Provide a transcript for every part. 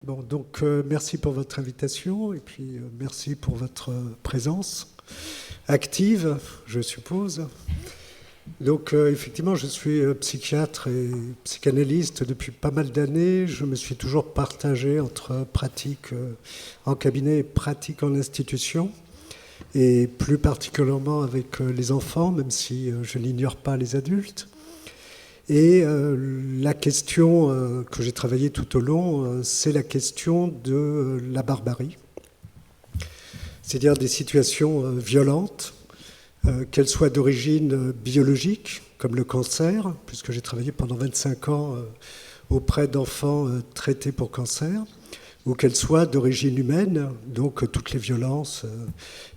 Bon, donc merci pour votre invitation et puis merci pour votre présence active, je suppose. Donc effectivement, je suis psychiatre et psychanalyste depuis pas mal d'années. Je me suis toujours partagé entre pratique en cabinet et pratique en institution, et plus particulièrement avec les enfants, même si je n'ignore pas les adultes. Et la question que j'ai travaillée tout au long, c'est la question de la barbarie, c'est-à-dire des situations violentes, qu'elles soient d'origine biologique, comme le cancer, puisque j'ai travaillé pendant 25 ans auprès d'enfants traités pour cancer, ou qu'elles soient d'origine humaine, donc toutes les violences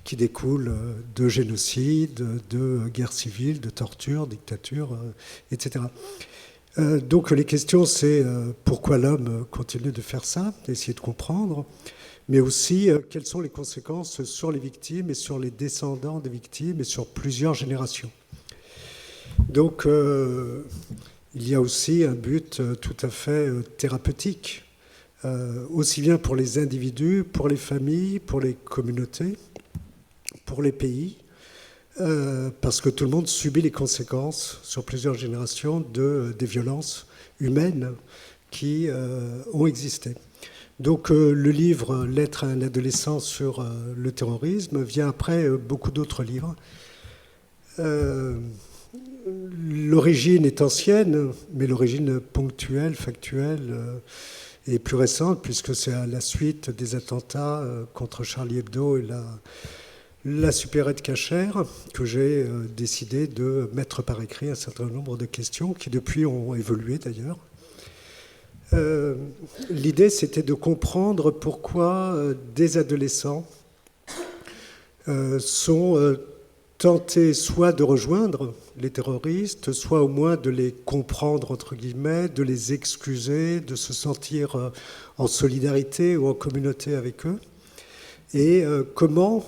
qui découlent de génocide, de guerre civile, de torture, dictature, etc. Donc les questions, c'est pourquoi l'homme continue de faire ça, essayer de comprendre, mais aussi quelles sont les conséquences sur les victimes et sur les descendants des victimes et sur plusieurs générations. Donc il y a aussi un but tout à fait thérapeutique, aussi bien pour les individus, pour les familles, pour les communautés, pour les pays, parce que tout le monde subit les conséquences sur plusieurs générations des violences humaines qui ont existé. Donc le livre « Lettre à un adolescent sur le terrorisme » vient après beaucoup d'autres livres. L'origine est ancienne, mais l'origine ponctuelle, factuelle, est plus récente, puisque c'est à la suite des attentats contre Charlie Hebdo et la supérette cachère que j'ai décidé de mettre par écrit un certain nombre de questions qui depuis ont évolué d'ailleurs. L'idée, c'était de comprendre pourquoi des adolescents sont tentés soit de rejoindre les terroristes, soit au moins de les comprendre, entre guillemets, de les excuser, de se sentir en solidarité ou en communauté avec eux. Et comment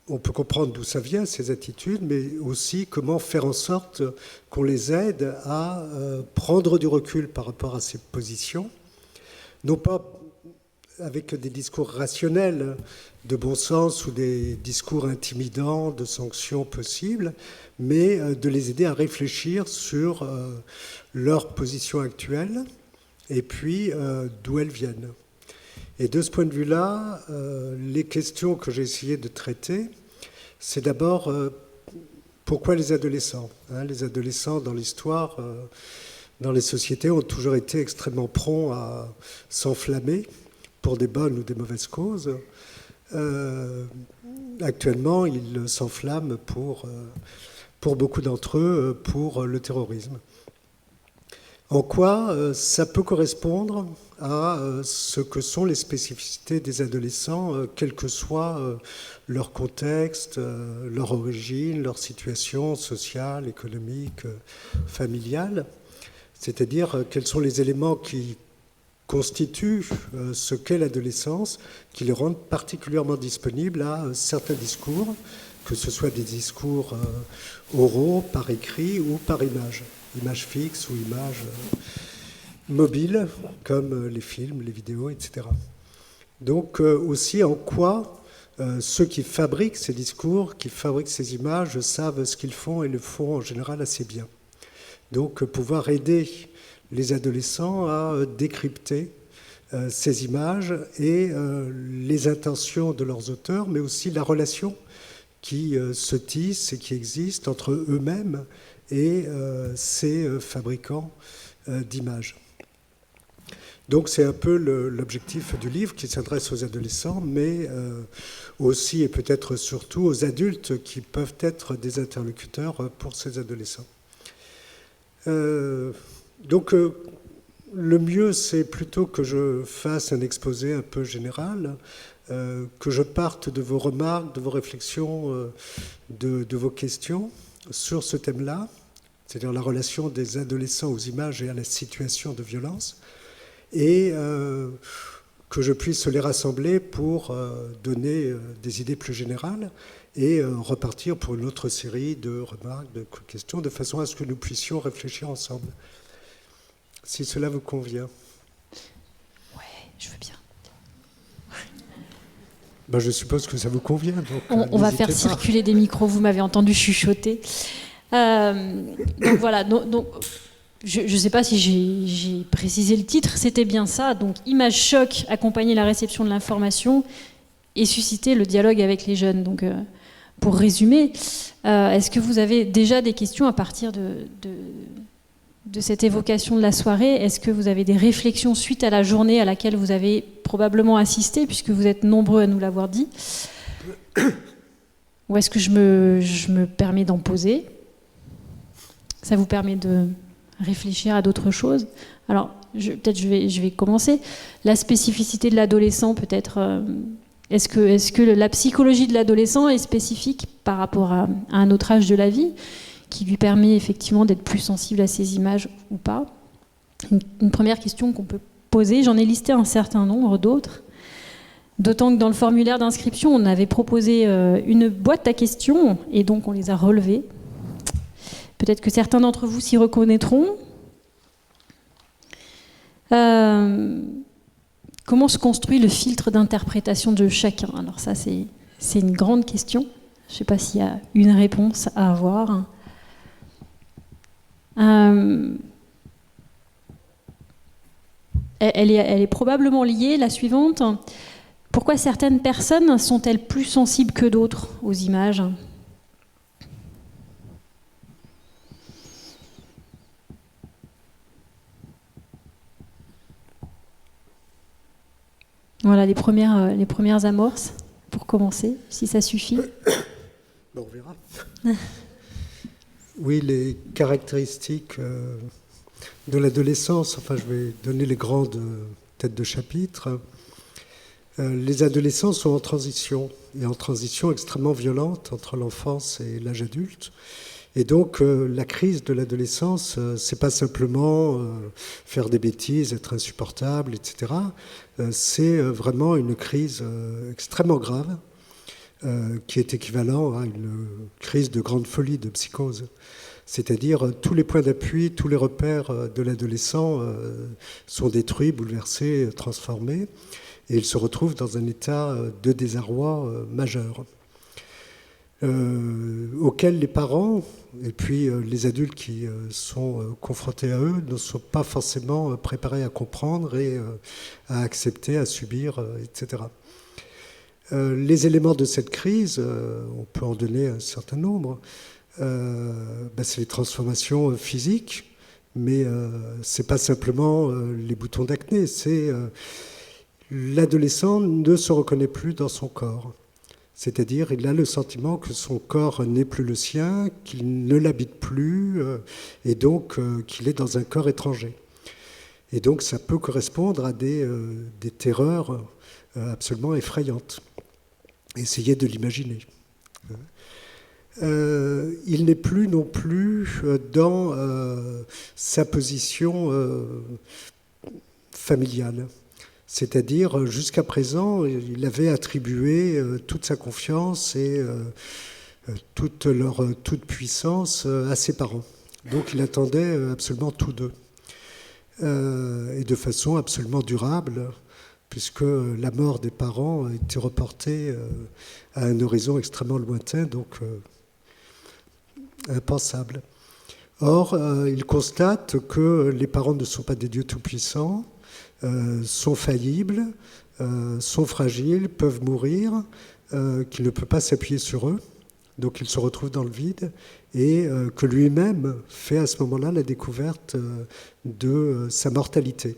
on peut comprendre d'où ça vient, ces attitudes, mais aussi comment faire en sorte qu'on les aide à prendre du recul par rapport à ces positions, non pas avec des discours rationnels de bon sens ou des discours intimidants de sanctions possibles, mais de les aider à réfléchir sur leur position actuelle et puis d'où elles viennent. Et de ce point de vue-là, les questions que j'ai essayé de traiter, c'est d'abord pourquoi les adolescents, les adolescents dans l'histoire, dans les sociétés, ont toujours été extrêmement prompts à s'enflammer pour des bonnes ou des mauvaises causes. Actuellement, ils s'enflamment pour beaucoup d'entre eux pour le terrorisme. En quoi ça peut correspondre à ce que sont les spécificités des adolescents, quel que soit leur contexte, leur origine, leur situation sociale, économique, familiale, c'est-à-dire quels sont les éléments qui constituent ce qu'est l'adolescence, qui les rendent particulièrement disponibles à certains discours, que ce soit des discours oraux, par écrit ou par image fixe ou image mobile, comme les films, les vidéos, etc. Donc aussi en quoi ceux qui fabriquent ces discours, qui fabriquent ces images, savent ce qu'ils font et le font en général assez bien. Donc pouvoir aider les adolescents à décrypter ces images et les intentions de leurs auteurs, mais aussi la relation qui se tisse et qui existe entre eux-mêmes et ces fabricants d'images. Donc c'est un peu l'objectif du livre qui s'adresse aux adolescents, mais aussi et peut-être surtout aux adultes qui peuvent être des interlocuteurs pour ces adolescents. Donc le mieux, c'est plutôt que je fasse un exposé un peu général, que je parte de vos remarques, de vos réflexions, de vos questions sur ce thème-là, c'est-à-dire la relation des adolescents aux images et à la situation de violence, et que je puisse les rassembler pour donner des idées plus générales et repartir pour une autre série de remarques, de questions, de façon à ce que nous puissions réfléchir ensemble. Si cela vous convient. Je suppose que ça vous convient. Donc, on va faire circuler des micros, vous m'avez entendu chuchoter. Donc voilà, donc, je ne sais pas si j'ai précisé le titre, c'était bien ça. Donc image choc, accompagner la réception de l'information et susciter le dialogue avec les jeunes. Donc pour résumer, est-ce que vous avez déjà des questions à partir de cette évocation de la soirée? Est-ce que vous avez des réflexions suite à la journée à laquelle vous avez probablement assisté, puisque vous êtes nombreux à nous l'avoir dit? Ou est-ce que je me permets d'en poser? Ça vous permet de réfléchir à d'autres choses? Alors, peut-être je vais commencer. La spécificité de l'adolescent, peut-être... Est-ce que la psychologie de l'adolescent est spécifique par rapport à un autre âge de la vie, qui lui permet effectivement d'être plus sensible à ces images ou pas? Une première question qu'on peut poser, j'en ai listé un certain nombre d'autres, d'autant que dans le formulaire d'inscription, on avait proposé une boîte à questions, et donc on les a relevées. Peut-être que certains d'entre vous s'y reconnaîtront. Comment se construit le filtre d'interprétation de chacun? Alors ça, c'est une grande question. Je ne sais pas s'il y a une réponse à avoir. Elle est probablement liée, la suivante. Pourquoi certaines personnes sont-elles plus sensibles que d'autres aux images? Voilà les premières amorces, pour commencer, si ça suffit. On verra. Oui, les caractéristiques de l'adolescence, enfin je vais donner les grandes têtes de chapitre. Les adolescents sont en transition, et en transition extrêmement violente entre l'enfance et l'âge adulte. Et donc, la crise de l'adolescence, c'est pas simplement faire des bêtises, être insupportable, etc. C'est vraiment une crise extrêmement grave, qui est équivalent à une crise de grande folie, de psychose. C'est-à-dire, tous les points d'appui, tous les repères de l'adolescent sont détruits, bouleversés, transformés, et il se retrouve dans un état de désarroi majeur. Auxquels les parents et puis les adultes qui sont confrontés à eux ne sont pas forcément préparés à comprendre et à accepter, à subir, etc. Les éléments de cette crise, on peut en donner un certain nombre, c'est les transformations physiques, mais c'est pas simplement les boutons d'acné, c'est l'adolescent ne se reconnaît plus dans son corps. C'est-à-dire, il a le sentiment que son corps n'est plus le sien, qu'il ne l'habite plus, et donc qu'il est dans un corps étranger. Et donc, ça peut correspondre à des terreurs absolument effrayantes. Essayez de l'imaginer. Il n'est plus non plus dans sa position familiale. C'est-à-dire, jusqu'à présent, il avait attribué toute sa confiance et toute puissance à ses parents. Donc il attendait absolument tous deux. Et de façon absolument durable, puisque la mort des parents était reportée à un horizon extrêmement lointain, donc impensable. Or, il constate que les parents ne sont pas des dieux tout-puissants, sont faillibles, sont fragiles, peuvent mourir, qu'il ne peut pas s'appuyer sur eux, donc il se retrouve dans le vide, et que lui-même fait à ce moment-là la découverte de sa mortalité.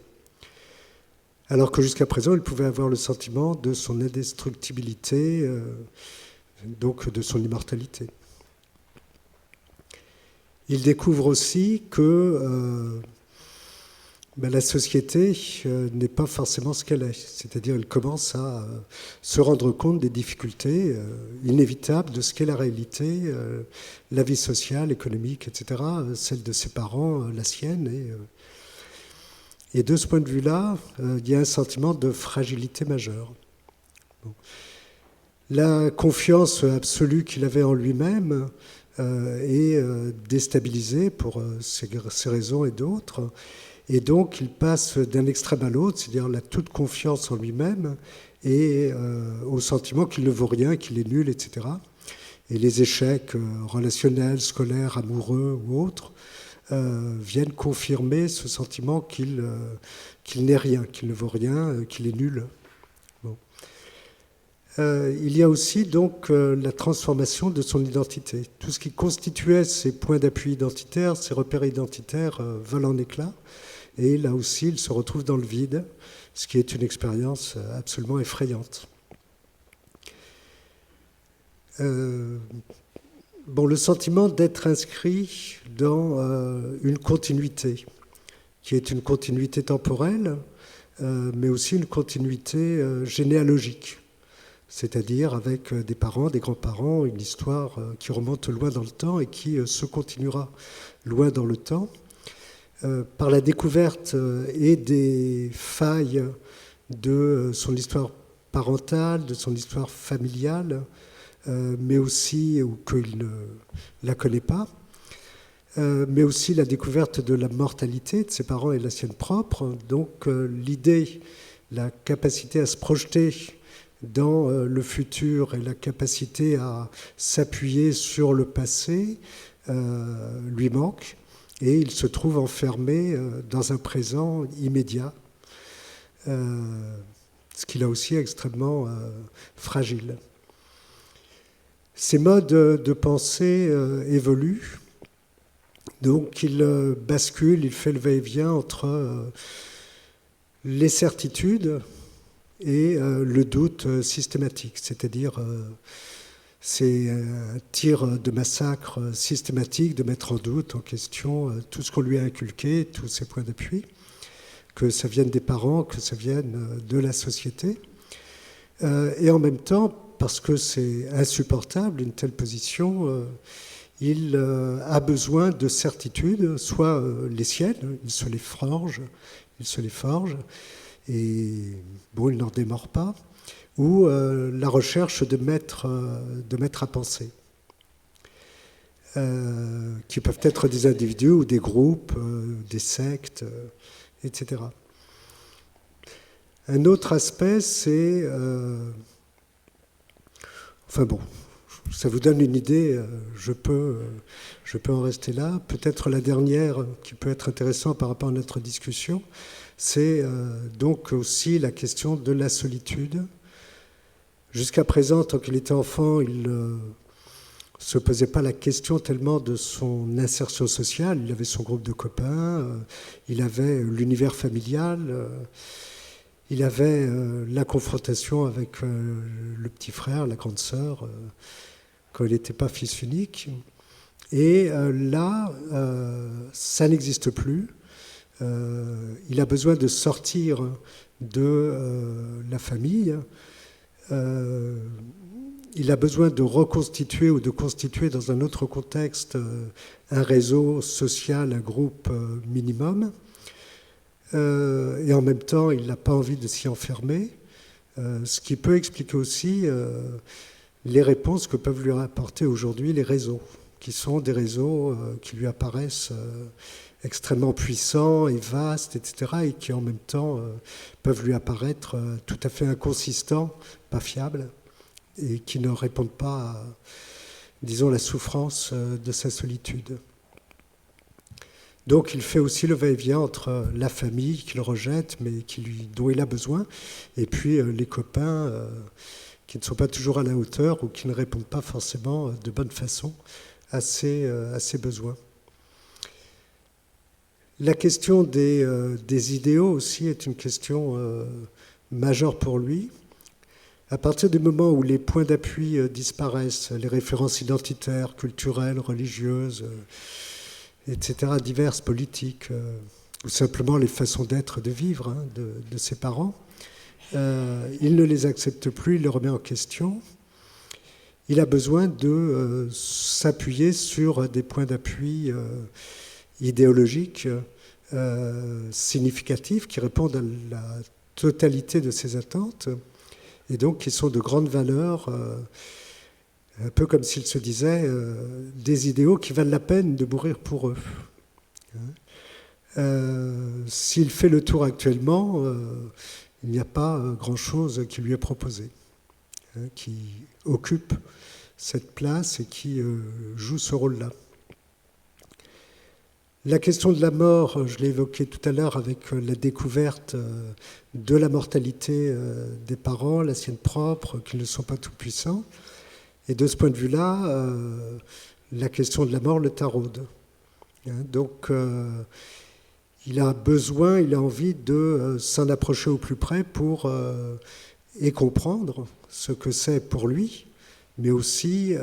Alors que jusqu'à présent, il pouvait avoir le sentiment de son indestructibilité, donc de son immortalité. Il découvre aussi que la société n'est pas forcément ce qu'elle est. C'est-à-dire qu'il commence à se rendre compte des difficultés inévitables de ce qu'est la réalité, la vie sociale, économique, etc., celle de ses parents, la sienne. Et de ce point de vue-là, il y a un sentiment de fragilité majeure. Bon. La confiance absolue qu'il avait en lui-même est déstabilisée pour ces raisons et d'autres. Et donc, il passe d'un extrême à l'autre, c'est-à-dire la toute confiance en lui-même et au sentiment qu'il ne vaut rien, qu'il est nul, etc. Et les échecs relationnels, scolaires, amoureux ou autres viennent confirmer ce sentiment qu'il n'est rien, qu'il ne vaut rien, qu'il est nul. Bon. Il y a aussi donc la transformation de son identité. Tout ce qui constituait ses points d'appui identitaires, ses repères identitaires, vole en éclats. Et là aussi, il se retrouve dans le vide, ce qui est une expérience absolument effrayante. Le sentiment d'être inscrit dans une continuité, qui est une continuité temporelle, mais aussi une continuité généalogique, c'est-à-dire avec des parents, des grands-parents, une histoire qui remonte loin dans le temps et qui se continuera loin dans le temps. Par la découverte et des failles de son histoire parentale, de son histoire familiale, mais aussi, ou qu'il ne la connaît pas, mais aussi la découverte de la mortalité de ses parents et la sienne propre. Donc l'idée, la capacité à se projeter dans le futur et la capacité à s'appuyer sur le passé lui manque. Et il se trouve enfermé dans un présent immédiat, ce qui là aussi est extrêmement fragile. Ces modes de pensée évoluent, donc il bascule, il fait le va-et-vient entre les certitudes et le doute systématique, c'est-à-dire c'est un tir de massacre systématique de mettre en doute, en question, tout ce qu'on lui a inculqué, tous ses points d'appui, que ça vienne des parents, que ça vienne de la société. Et en même temps, parce que c'est insupportable, une telle position, il a besoin de certitudes, soit les siennes, il se les forge, et bon, il n'en démord pas, ou la recherche de maîtres à penser, qui peuvent être des individus ou des groupes, des sectes, etc. Un autre aspect, c'est... ça vous donne une idée, je peux en rester là. Peut-être la dernière, qui peut être intéressante par rapport à notre discussion, c'est donc aussi la question de la solitude. Jusqu'à présent, tant qu'il était enfant, il ne se posait pas la question tellement de son insertion sociale. Il avait son groupe de copains, il avait l'univers familial, il avait la confrontation avec le petit frère, la grande sœur, quand il n'était pas fils unique. Et là, ça n'existe plus. Il a besoin de sortir de la famille. Il a besoin de reconstituer ou de constituer dans un autre contexte un réseau social, un groupe minimum. Et en même temps, il n'a pas envie de s'y enfermer, ce qui peut expliquer aussi les réponses que peuvent lui apporter aujourd'hui les réseaux, qui sont des réseaux qui lui apparaissent extrêmement puissants et vastes, etc., et qui en même temps peuvent lui apparaître tout à fait inconsistants, pas fiables, et qui ne répondent pas à, disons, la souffrance de sa solitude. Donc il fait aussi le va-et-vient entre la famille qu'il rejette, mais dont il a besoin, et puis les copains qui ne sont pas toujours à la hauteur ou qui ne répondent pas forcément de bonne façon à ses besoins. La question des idéaux aussi est une question majeure pour lui. À partir du moment où les points d'appui disparaissent, les références identitaires, culturelles, religieuses, etc., diverses, politiques, ou simplement les façons d'être, de vivre de ses parents, il ne les accepte plus, il les remet en question. Il a besoin de s'appuyer sur des points d'appui idéologiques significatifs qui répondent à la totalité de ses attentes et donc qui sont de grandes valeurs, un peu comme s'il se disait des idéaux qui valent la peine de mourir pour eux. S'il fait le tour actuellement, il n'y a pas grand-chose qui lui est proposé, hein, qui occupe cette place et qui joue ce rôle-là. La question de la mort, je l'ai évoquée tout à l'heure avec la découverte de la mortalité des parents, la sienne propre, qu'ils ne sont pas tout-puissants. Et de ce point de vue-là, la question de la mort le taraude. Donc, il a besoin, il a envie de s'en approcher au plus près pour et comprendre ce que c'est pour lui, mais aussi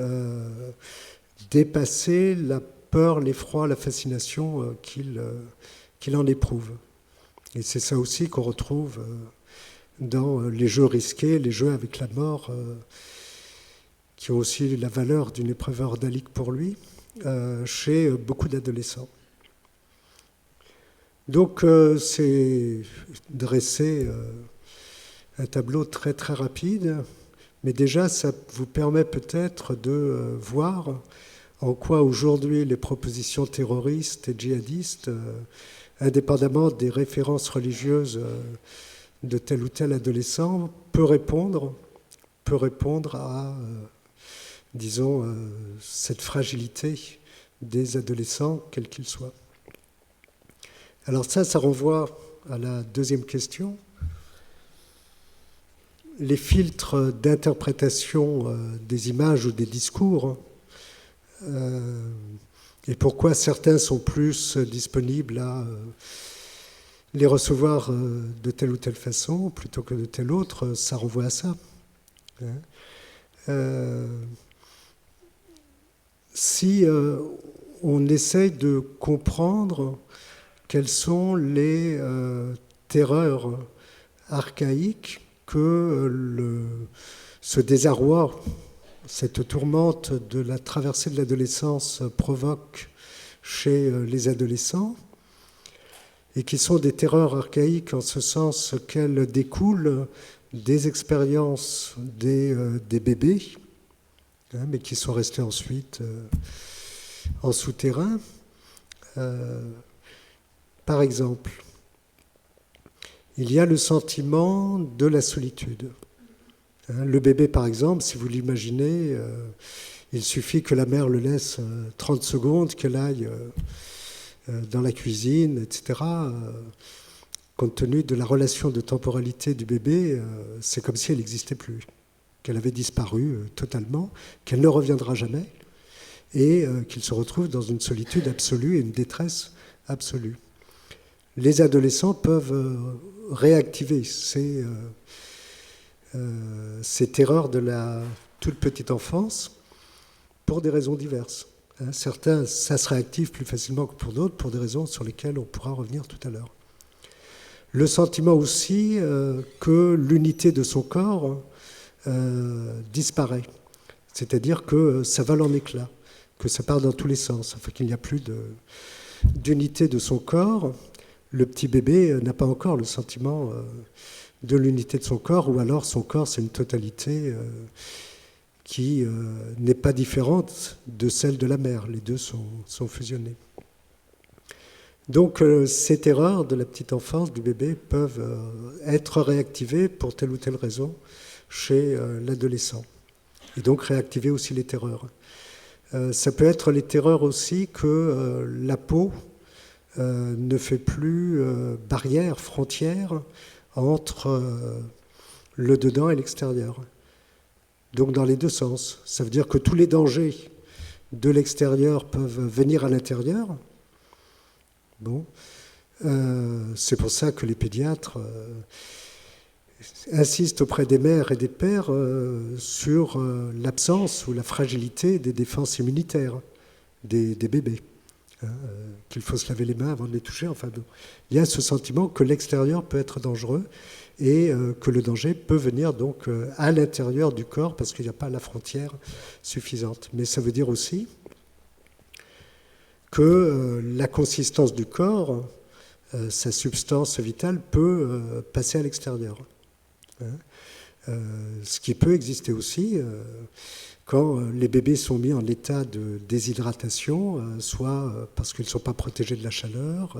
dépasser la peur, l'effroi, la fascination qu'il en éprouve. Et c'est ça aussi qu'on retrouve dans les jeux risqués, les jeux avec la mort, qui ont aussi la valeur d'une épreuve ordalique pour lui, chez beaucoup d'adolescents. Donc c'est dresser un tableau très très rapide, mais déjà ça vous permet peut-être de voir en quoi aujourd'hui les propositions terroristes et djihadistes, indépendamment des références religieuses de tel ou tel adolescent, peut répondre à, disons, cette fragilité des adolescents, quels qu'ils soient. Alors ça renvoie à la deuxième question. Les filtres d'interprétation des images ou des discours, et pourquoi certains sont plus disponibles à les recevoir de telle ou telle façon plutôt que de telle autre, ça renvoie à ça. Si on essaye de comprendre quelles sont les terreurs archaïques que ce désarroi, cette tourmente de la traversée de l'adolescence provoque chez les adolescents, et qui sont des terreurs archaïques en ce sens qu'elles découlent des expériences des bébés, hein, mais qui sont restés ensuite en souterrain. Par exemple, il y a le sentiment de la solitude. Le bébé, par exemple, si vous l'imaginez, il suffit que la mère le laisse 30 secondes, qu'elle aille dans la cuisine, etc. Compte tenu de la relation de temporalité du bébé, c'est comme si elle n'existait plus, qu'elle avait disparu totalement, qu'elle ne reviendra jamais, et qu'il se retrouve dans une solitude absolue et une détresse absolue. Les adolescents peuvent réactiver ces terreurs de la toute petite enfance pour des raisons diverses. Certains, ça se réactive plus facilement que pour d'autres, pour des raisons sur lesquelles on pourra revenir tout à l'heure. Le sentiment aussi que l'unité de son corps disparaît, c'est-à-dire que ça vole en éclats, que ça part dans tous les sens, enfin qu'il n'y a plus d'unité de son corps. Le petit bébé n'a pas encore le sentiment de l'unité de son corps, ou alors son corps, c'est une totalité qui n'est pas différente de celle de la mère. Les deux sont fusionnés. Donc ces terreurs de la petite enfance, du bébé, peuvent être réactivées pour telle ou telle raison chez l'adolescent. Et donc réactiver aussi les terreurs. Ça peut être les terreurs aussi que la peau ne fait plus barrière, frontière entre le dedans et l'extérieur. Donc dans les deux sens. Ça veut dire que tous les dangers de l'extérieur peuvent venir à l'intérieur. Bon. C'est pour ça que les pédiatres insistent auprès des mères et des pères sur l'absence ou la fragilité des défenses immunitaires des bébés. Qu'il faut se laver les mains avant de les toucher. Enfin, il y a ce sentiment que l'extérieur peut être dangereux et que le danger peut venir donc à l'intérieur du corps parce qu'il n'y a pas la frontière suffisante. Mais ça veut dire aussi que la consistance du corps, sa substance vitale, peut passer à l'extérieur. Ce qui peut exister aussi quand les bébés sont mis en état de déshydratation, soit parce qu'ils ne sont pas protégés de la chaleur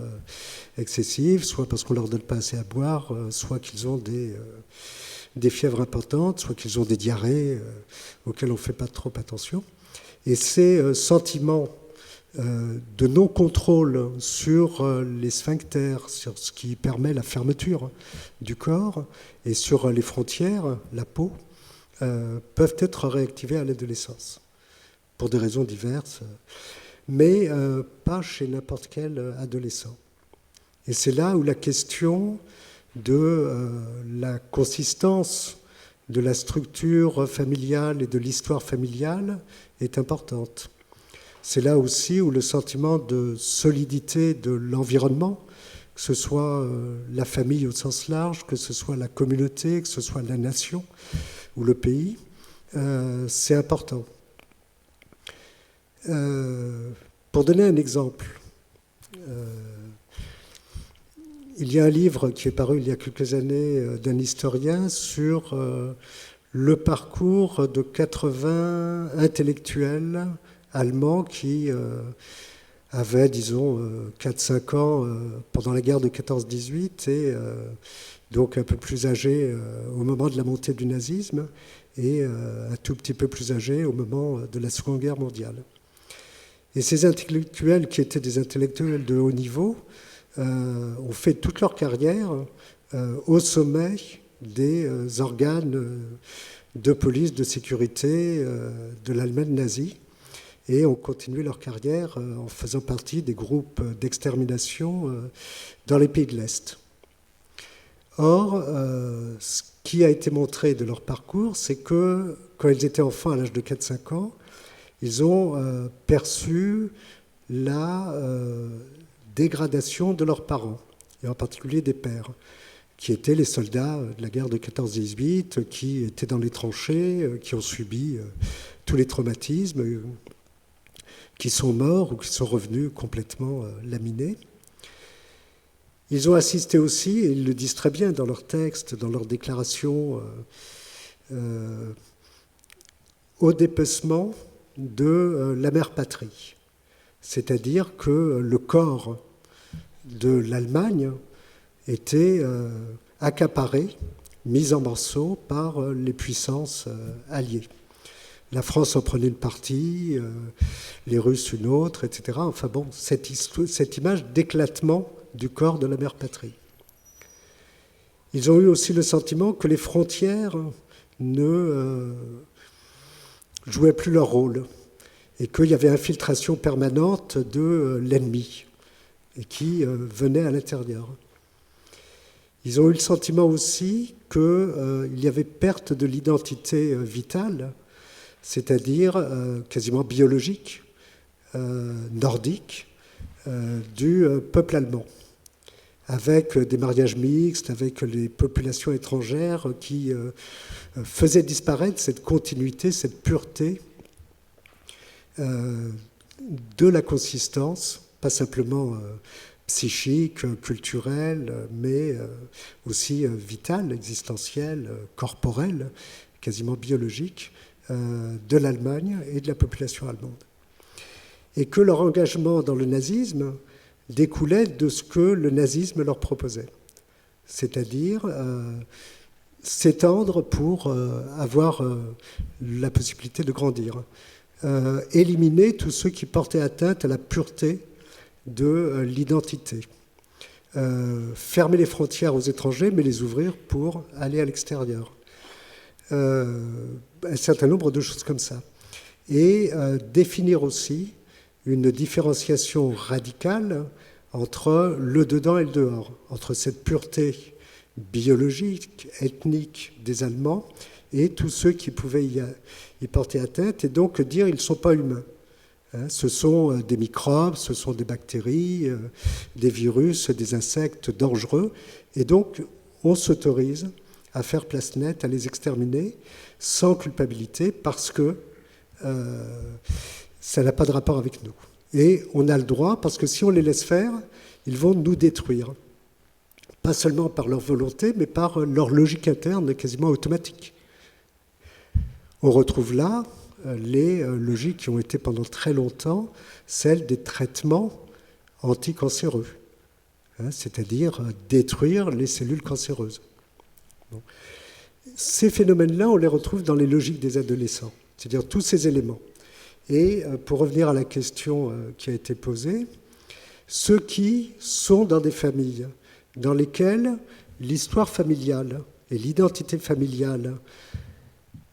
excessive, soit parce qu'on ne leur donne pas assez à boire, soit qu'ils ont des fièvres importantes, soit qu'ils ont des diarrhées auxquelles on ne fait pas trop attention. Et ces sentiments de non-contrôle sur les sphincters, sur ce qui permet la fermeture du corps, et sur les frontières, la peau, peuvent être réactivés à l'adolescence, pour des raisons diverses, mais pas chez n'importe quel adolescent. Et c'est là où la question de la consistance de la structure familiale et de l'histoire familiale est importante. C'est là aussi où le sentiment de solidité de l'environnement, que ce soit la famille au sens large, que ce soit la communauté, que ce soit la nation ou le pays, c'est important. Pour donner un exemple, il y a un livre qui est paru il y a quelques années d'un historien sur le parcours de 80 intellectuels allemands qui avaient, disons, 4-5 ans pendant la guerre de 14-18 et donc un peu plus âgés au moment de la montée du nazisme et un tout petit peu plus âgés au moment de la Seconde Guerre mondiale. Et ces intellectuels, qui étaient des intellectuels de haut niveau, ont fait toute leur carrière au sommet des organes de police, de sécurité de l'Allemagne nazie, et ont continué leur carrière en faisant partie des groupes d'extermination dans les pays de l'Est. Or, ce qui a été montré de leur parcours, c'est que quand ils étaient enfants à l'âge de 4-5 ans, ils ont perçu la dégradation de leurs parents, et en particulier des pères, qui étaient les soldats de la guerre de 14-18, qui étaient dans les tranchées, qui ont subi tous les traumatismes, qui sont morts ou qui sont revenus complètement laminés. Ils ont assisté aussi, et ils le disent très bien dans leurs textes, dans leurs déclarations, au dépecement de la mère patrie. C'est-à-dire que le corps de l'Allemagne était accaparé, mis en morceaux par les puissances alliées. La France en prenait une partie, les Russes une autre, etc. Enfin bon, cette image d'éclatement du corps de la mère patrie. Ils ont eu aussi le sentiment que les frontières ne jouaient plus leur rôle et qu'il y avait infiltration permanente de l'ennemi et qui venait à l'intérieur. Ils ont eu le sentiment aussi qu'il y avait perte de l'identité vitale, c'est-à-dire quasiment biologique, nordique, du peuple allemand, avec des mariages mixtes, avec les populations étrangères qui faisaient disparaître cette continuité, cette pureté de la consistance, pas simplement psychique, culturelle, mais aussi vitale, existentielle, corporelle, quasiment biologique, de l'Allemagne et de la population allemande. Et que leur engagement dans le nazisme découlait de ce que le nazisme leur proposait, c'est-à-dire s'étendre pour avoir la possibilité de grandir, éliminer tous ceux qui portaient atteinte à la pureté de l'identité, fermer les frontières aux étrangers, mais les ouvrir pour aller à l'extérieur. Un certain nombre de choses comme ça. Et définir aussi une différenciation radicale entre le dedans et le dehors, entre cette pureté biologique, ethnique des Allemands et tous ceux qui pouvaient y porter atteinte, et donc dire qu'ils ne sont pas humains. Ce sont des microbes, ce sont des bactéries, des virus, des insectes dangereux, et donc on s'autorise à faire place nette, à les exterminer sans culpabilité, parce que ça n'a pas de rapport avec nous. Et on a le droit, parce que si on les laisse faire, ils vont nous détruire. Pas seulement par leur volonté, mais par leur logique interne quasiment automatique. On retrouve là les logiques qui ont été pendant très longtemps celles des traitements anticancéreux, hein, c'est-à-dire détruire les cellules cancéreuses. Bon. Ces phénomènes-là, on les retrouve dans les logiques des adolescents, c'est-à-dire tous ces éléments. Et pour revenir à la question qui a été posée, ceux qui sont dans des familles dans lesquelles l'histoire familiale et l'identité familiale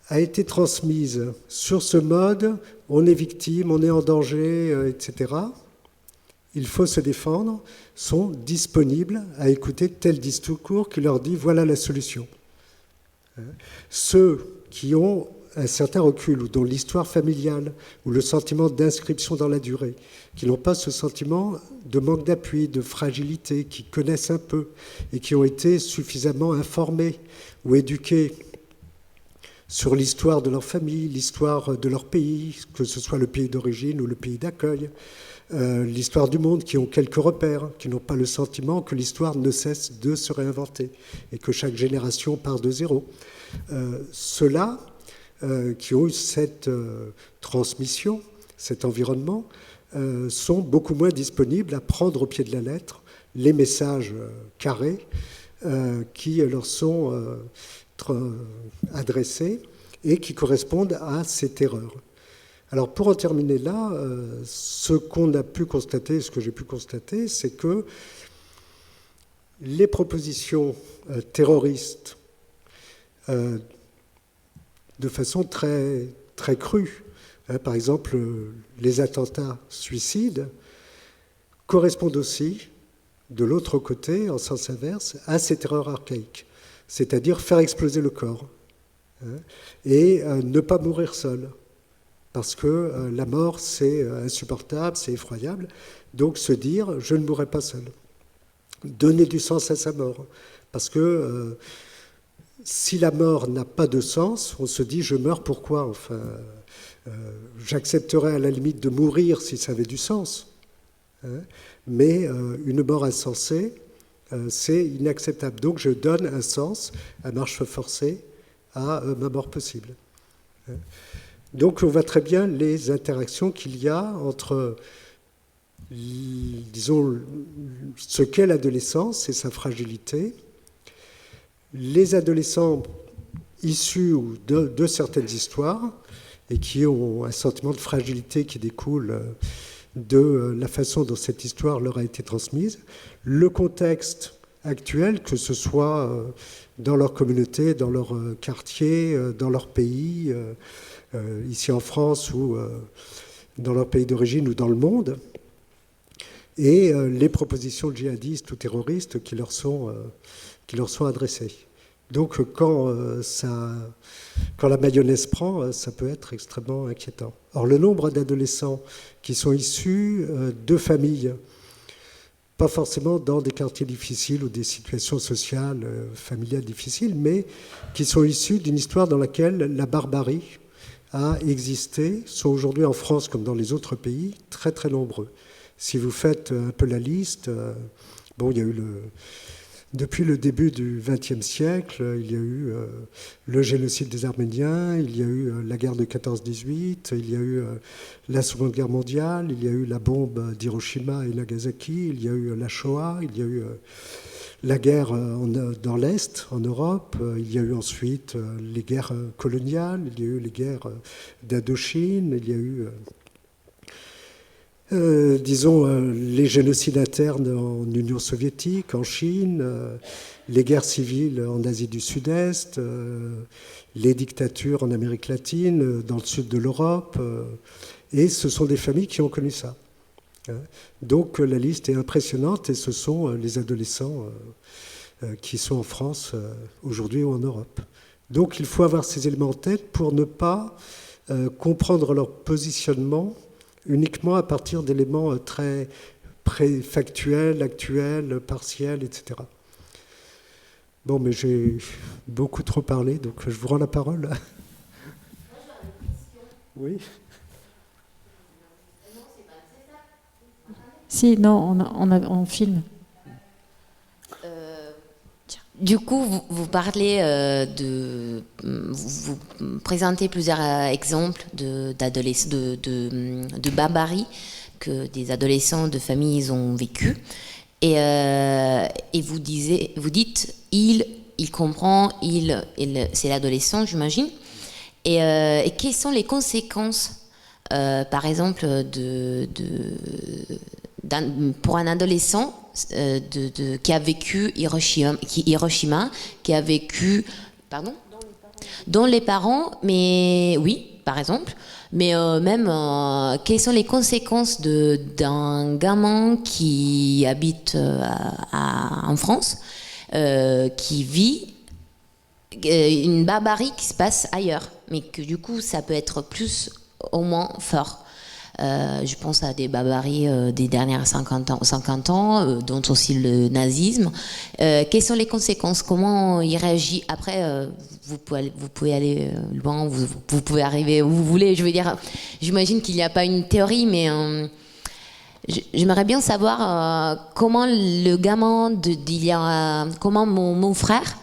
a été transmise sur ce mode, on est victime, on est en danger, etc., il faut se défendre, sont disponibles à écouter tel discours qui leur dit voilà la solution. Ceux qui ont un certain recul ou dont l'histoire familiale ou le sentiment d'inscription dans la durée, qui n'ont pas ce sentiment de manque d'appui, de fragilité, qui connaissent un peu et qui ont été suffisamment informés ou éduqués sur l'histoire de leur famille, l'histoire de leur pays, que ce soit le pays d'origine ou le pays d'accueil, l'histoire du monde, qui ont quelques repères, qui n'ont pas le sentiment que l'histoire ne cesse de se réinventer et que chaque génération part de zéro. Ceux-là, qui ont eu cette transmission, cet environnement, sont beaucoup moins disponibles à prendre au pied de la lettre les messages carrés qui leur sont adressés et qui correspondent à ces terreurs. Alors pour en terminer là, ce qu'on a pu constater, ce que j'ai pu constater, c'est que les propositions terroristes de façon très, très crue, hein, par exemple les attentats suicides, correspondent aussi, de l'autre côté, en sens inverse, à ces terreurs archaïques, c'est-à-dire faire exploser le corps, hein, et ne pas mourir seul, parce que la mort, c'est insupportable, c'est effroyable, donc se dire « je ne mourrai pas seul », donner du sens à sa mort, parce que si la mort n'a pas de sens, on se dit « je meurs pourquoi ?» Enfin, j'accepterais à la limite de mourir si ça avait du sens, hein, mais une mort insensée, c'est inacceptable. Donc je donne un sens à marche forcée à ma mort possible. Donc on voit très bien les interactions qu'il y a entre, disons, ce qu'est l'adolescence et sa fragilité. Les adolescents issus de certaines histoires et qui ont un sentiment de fragilité qui découle de la façon dont cette histoire leur a été transmise, le contexte actuel, que ce soit dans leur communauté, dans leur quartier, dans leur pays, ici en France ou dans leur pays d'origine ou dans le monde, et les propositions djihadistes ou terroristes qui leur sont adressées. Donc quand la mayonnaise prend, ça peut être extrêmement inquiétant. Or, le nombre d'adolescents qui sont issus de familles, pas forcément dans des quartiers difficiles ou des situations sociales, familiales difficiles, mais qui sont issus d'une histoire dans laquelle la barbarie a existé, sont aujourd'hui en France comme dans les autres pays très très nombreux. Si vous faites un peu la liste, bon, il y a eu depuis le début du XXe siècle, il y a eu le génocide des Arméniens, il y a eu la guerre de 14-18, il y a eu la Seconde Guerre mondiale, il y a eu la bombe d'Hiroshima et Nagasaki, il y a eu la Shoah, il y a eu la guerre dans l'Est, en Europe, il y a eu ensuite les guerres coloniales, il y a eu les guerres d'Indochine, il y a eu... les génocides internes en Union soviétique, en Chine, les guerres civiles en Asie du Sud-Est, les dictatures en Amérique latine, dans le sud de l'Europe, et ce sont des familles qui ont connu ça. Donc la liste est impressionnante et ce sont les adolescents qui sont en France aujourd'hui ou en Europe. Donc il faut avoir ces éléments en tête pour ne pas comprendre leur positionnement uniquement à partir d'éléments très factuels, actuels, partiels, etc. Bon, mais j'ai beaucoup trop parlé, donc je vous rends la parole. Oui. Si, non, on filme. Tiens. Du coup, vous parlez vous présentez plusieurs exemples de barbarie que des adolescents de familles ont vécu. Et vous dites, il comprend, c'est l'adolescent, j'imagine. Et quelles sont les conséquences, par exemple, pour un adolescent qui a vécu Hiroshima, qui a vécu, pardon, dont les parents, mais oui, par exemple, mais même quelles sont les conséquences d'un gamin qui habite en France, qui vit une barbarie qui se passe ailleurs, mais que du coup ça peut être plus au moins fort. Je pense à des barbaries des dernières 50 ans, dont aussi le nazisme. Quelles sont les conséquences? Comment il réagit? Après, vous pouvez aller loin, vous pouvez arriver où vous voulez. Je veux dire, j'imagine qu'il n'y a pas une théorie, mais j'aimerais bien savoir comment le gamin comment mon frère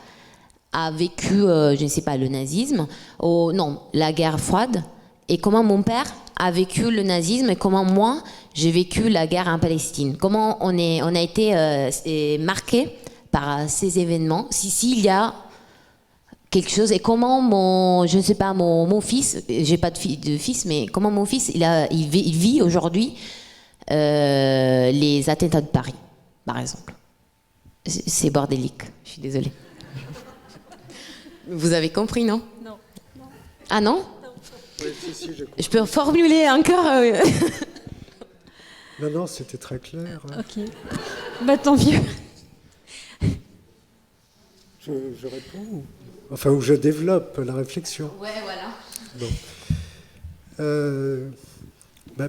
a vécu, je ne sais pas, le nazisme, la guerre froide, et comment mon père a vécu le nazisme et comment moi j'ai vécu la guerre en Palestine. Comment on a été marqué par ces événements. S'il y a quelque chose, et comment mon fils, j'ai pas de fils, mais comment mon fils il vit aujourd'hui les attentats de Paris, par exemple. C'est bordélique. Je suis désolée. Vous avez compris, non? Non. Ah non? Oui, si, je peux formuler encore Non, c'était très clair. Hein. Ok. Bah tant mieux. Je réponds. Enfin, où je développe la réflexion. Ouais, voilà. Bon.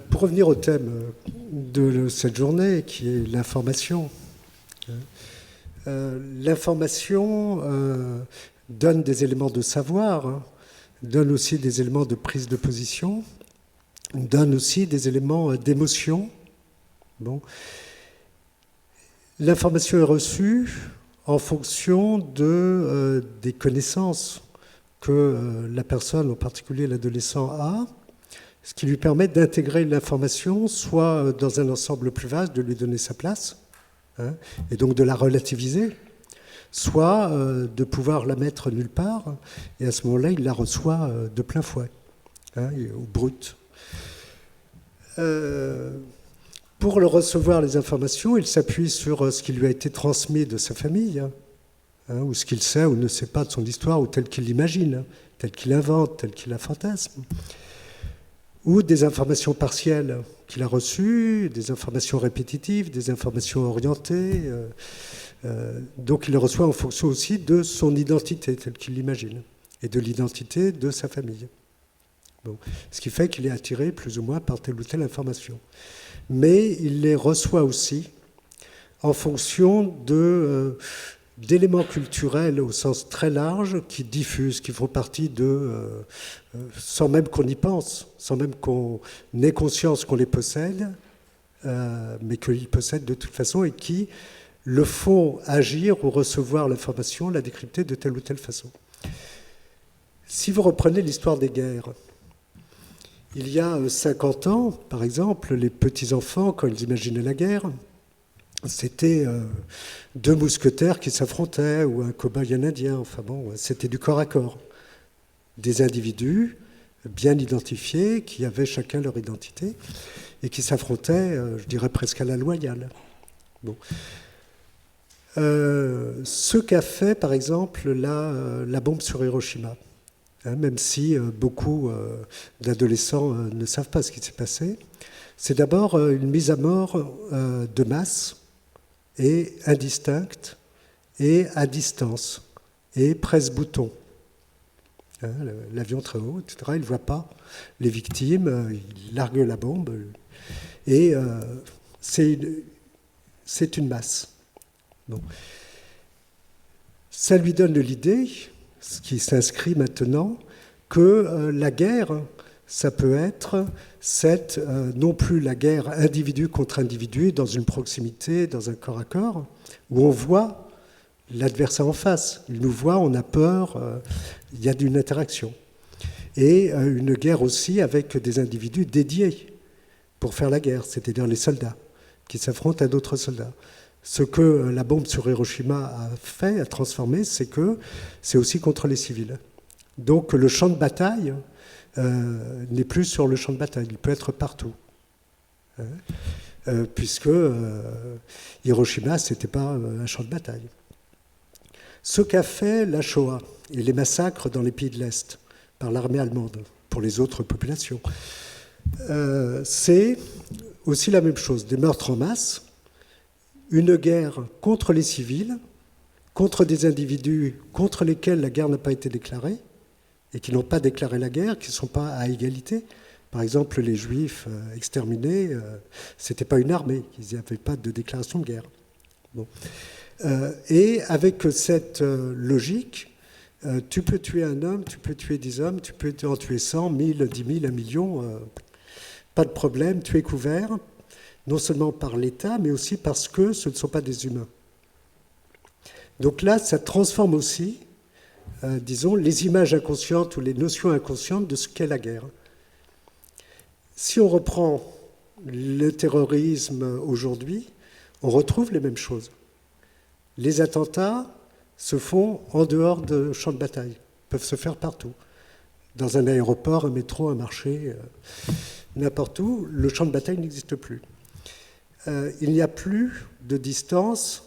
Pour revenir au thème de cette journée, qui est l'information. L'information donne des éléments de savoir, hein, donne aussi des éléments de prise de position, donne aussi des éléments d'émotion. Bon. L'information est reçue en fonction des connaissances que la personne, en particulier l'adolescent, a, ce qui lui permet d'intégrer l'information soit dans un ensemble plus vaste, de lui donner sa place, hein, et donc de la relativiser, soit de pouvoir la mettre nulle part, et à ce moment-là, il la reçoit de plein fouet, hein, au brut. Pour le recevoir les informations, il s'appuie sur ce qui lui a été transmis de sa famille, hein, ou ce qu'il sait ou ne sait pas de son histoire, ou tel qu'il l'imagine, hein, tel qu'il invente, tel qu'il la fantasme, ou des informations partielles qu'il a reçues, des informations répétitives, des informations orientées. Donc il les reçoit en fonction aussi de son identité, telle qu'il l'imagine, et de l'identité de sa famille. Bon. Ce qui fait qu'il est attiré plus ou moins par telle ou telle information. Mais il les reçoit aussi en fonction d'éléments culturels au sens très large qui diffusent, qui font partie sans même qu'on y pense, sans même qu'on ait conscience qu'on les possède, mais qu'ils possèdent de toute façon et qui le font agir ou recevoir l'information, la décrypter de telle ou telle façon. Si vous reprenez l'histoire des guerres, il y a 50 ans, par exemple, les petits-enfants, quand ils imaginaient la guerre, c'était deux mousquetaires qui s'affrontaient, ou un cow-boy et un indien, enfin bon, c'était du corps à corps. Des individus bien identifiés, qui avaient chacun leur identité, et qui s'affrontaient, je dirais presque à la loyale. Bon. Ce qu'a fait, par exemple, la bombe sur Hiroshima, hein, même si beaucoup d'adolescents ne savent pas ce qui s'est passé, c'est d'abord une mise à mort de masse et indistincte et à distance et presse-bouton. Hein, l'avion très haut, etc. Il ne voit pas les victimes, il largue la bombe et c'est une masse. Bon. Ça lui donne l'idée, ce qui s'inscrit maintenant, que la guerre, ça peut être non plus la guerre individu contre individu, dans une proximité, dans un corps à corps, où on voit l'adversaire en face. Il nous voit, on a peur, il y a une interaction. Et une guerre aussi avec des individus dédiés pour faire la guerre, c'est-à-dire les soldats qui s'affrontent à d'autres soldats. Ce que la bombe sur Hiroshima a fait, a transformé, c'est que c'est aussi contre les civils. Donc le champ de bataille n'est plus sur le champ de bataille, il peut être partout. Puisque Hiroshima, ce n'était pas un champ de bataille. Ce qu'a fait la Shoah et les massacres dans les pays de l'Est par l'armée allemande pour les autres populations, c'est aussi la même chose, des meurtres en masse, une guerre contre les civils, contre des individus contre lesquels la guerre n'a pas été déclarée et qui n'ont pas déclaré la guerre, qui ne sont pas à égalité. Par exemple, les Juifs exterminés, ce n'était pas une armée, ils n'avaient pas de déclaration de guerre. Bon. Et avec cette logique, tu peux tuer un homme, tu peux tuer 10 hommes, tu peux en tuer 100, 1000, 10 000, 1 million, pas de problème, tu es couvert, non seulement par l'État, mais aussi parce que ce ne sont pas des humains. Donc là, ça transforme aussi, disons, les images inconscientes ou les notions inconscientes de ce qu'est la guerre. Si on reprend le terrorisme aujourd'hui, on retrouve les mêmes choses. Les attentats se font en dehors de champs de bataille, peuvent se faire partout. Dans un aéroport, un métro, un marché, n'importe où, le champ de bataille n'existe plus. Il n'y a plus de distance,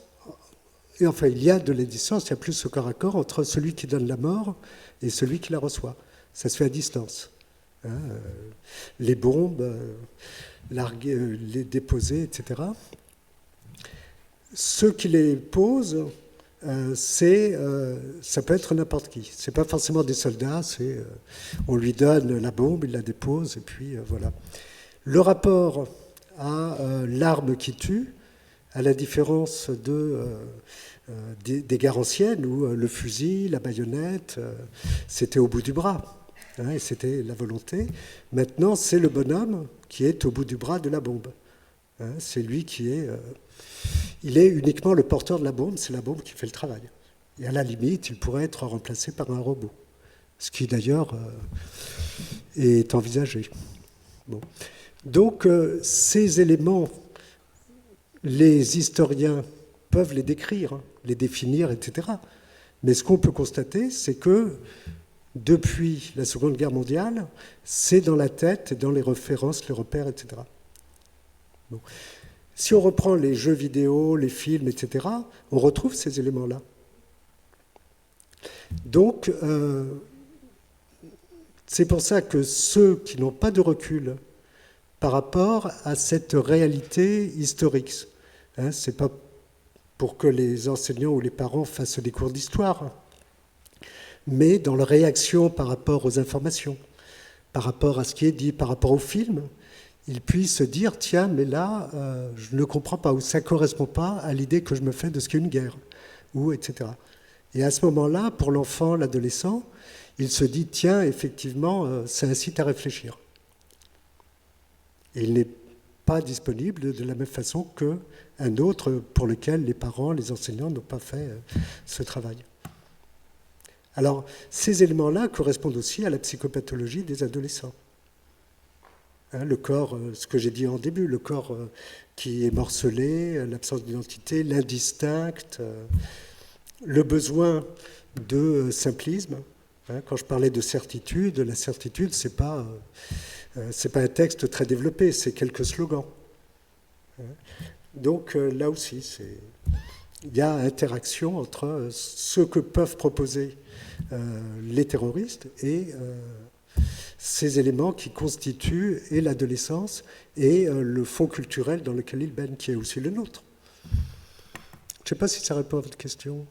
et enfin il y a de la distance, il n'y a plus ce corps à corps entre celui qui donne la mort et celui qui la reçoit. Ça se fait à distance. Les bombes, les déposer, etc. Ceux qui les posent, ça peut être n'importe qui. Ce n'est pas forcément des soldats, on lui donne la bombe, il la dépose, et puis voilà. Le rapport à l'arme qui tue, à la différence des guerres anciennes où le fusil, la baïonnette, c'était au bout du bras. Et c'était la volonté. Maintenant, c'est le bonhomme qui est au bout du bras de la bombe. C'est lui qui est... il est uniquement le porteur de la bombe, c'est la bombe qui fait le travail. Et à la limite, il pourrait être remplacé par un robot. Ce qui, d'ailleurs, est envisagé. Bon. Donc, ces éléments, les historiens peuvent les décrire, les définir, etc. Mais ce qu'on peut constater, c'est que depuis la Seconde Guerre mondiale, c'est dans la tête, dans les références, les repères, etc. Bon. Si on reprend les jeux vidéo, les films, etc., on retrouve ces éléments-là. Donc, c'est pour ça que ceux qui n'ont pas de recul par rapport à cette réalité historique, c'est pas pour que les enseignants ou les parents fassent des cours d'histoire, mais dans leur réaction par rapport aux informations, par rapport à ce qui est dit, par rapport au film, ils puissent se dire, tiens, mais là, je ne comprends pas, ou ça ne correspond pas à l'idée que je me fais de ce qu'est une guerre, ou etc. Et à ce moment-là, pour l'enfant, l'adolescent, il se dit, tiens, effectivement, ça incite à réfléchir. Et il n'est pas disponible de la même façon qu'un autre pour lequel les parents, les enseignants n'ont pas fait ce travail. Alors, ces éléments-là correspondent aussi à la psychopathologie des adolescents. Le corps, ce que j'ai dit en début, le corps qui est morcelé, l'absence d'identité, l'indistinct, le besoin de simplisme. Quand je parlais de certitude, la certitude, c'est pas un texte très développé, c'est quelques slogans. Donc là aussi, il y a interaction entre ce que peuvent proposer les terroristes et ces éléments qui constituent et l'adolescence et le fond culturel dans lequel ils baignent, qui est aussi le nôtre. Je ne sais pas si ça répond à votre question.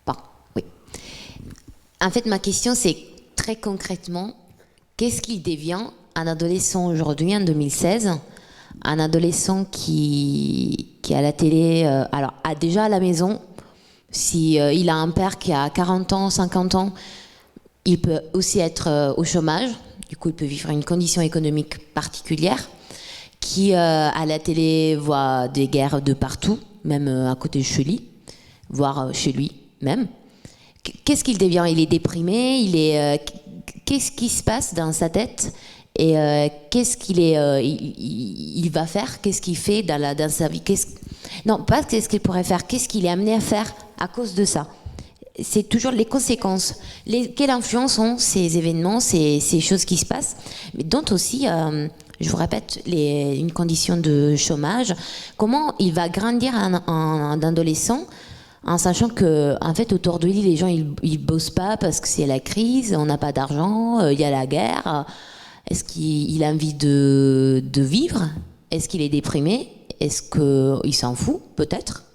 Bon, oui. En fait, ma question, c'est très concrètement, qu'est-ce qui devient un adolescent aujourd'hui, en 2016, un adolescent qui à la télé, alors a déjà à la maison, si il a un père qui a 40 ans, 50 ans, il peut aussi être au chômage, du coup il peut vivre une condition économique particulière, qui à la télé voit des guerres de partout, même à côté de chez lui, voire chez lui même. Qu'est-ce qu'il devient? Il est déprimé, qu'est-ce qui se passe dans sa tête? Et qu'est-ce qu'il il va faire? Qu'est-ce qu'il fait dans sa vie? Non, pas qu'est-ce qu'il pourrait faire, qu'est-ce qu'il est amené à faire à cause de ça? C'est toujours les conséquences. Quelle influence ont ces événements, ces choses qui se passent? Mais dont aussi, je vous répète, une condition de chômage. Comment il va grandir un adolescent en sachant que, en fait, autour de lui, les gens, ils bossent pas parce que c'est la crise, on n'a pas d'argent, il y a la guerre. Est-ce qu'il a envie de vivre? Est-ce qu'il est déprimé? Est-ce qu'il s'en fout? Peut-être.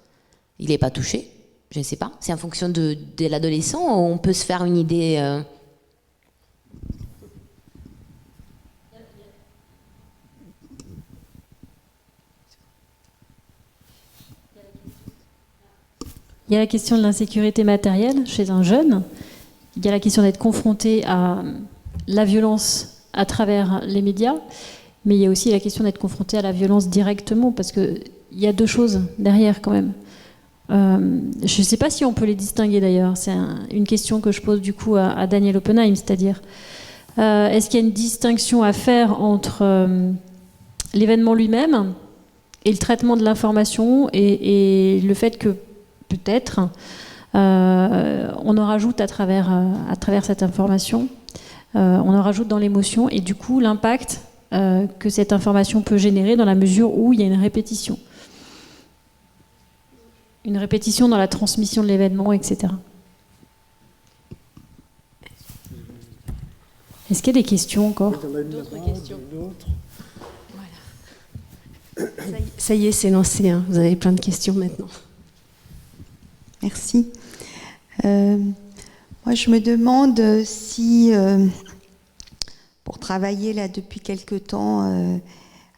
Il n'est pas touché. Je ne sais pas. C'est en fonction de l'adolescent. On peut se faire une idée. Il y a la question de l'insécurité matérielle chez un jeune. Il y a la question d'être confronté à la violence à travers les médias. Mais il y a aussi la question d'être confronté à la violence directement, parce qu'il y a deux choses derrière quand même. Je ne sais pas si on peut les distinguer d'ailleurs. C'est une question que je pose du coup à Daniel Oppenheim, c'est-à-dire est-ce qu'il y a une distinction à faire entre l'événement lui-même et le traitement de l'information et le fait que peut-être on en rajoute à travers cette information, on en rajoute dans l'émotion et du coup l'impact que cette information peut générer dans la mesure où il y a une répétition. Une répétition dans la transmission de l'événement, etc. Est-ce qu'il y a des questions encore? D'autres questions? Voilà. Ça y est, c'est lancé. Hein. Vous avez plein de questions maintenant. Merci. Moi, je me demande si, pour travailler là depuis quelque temps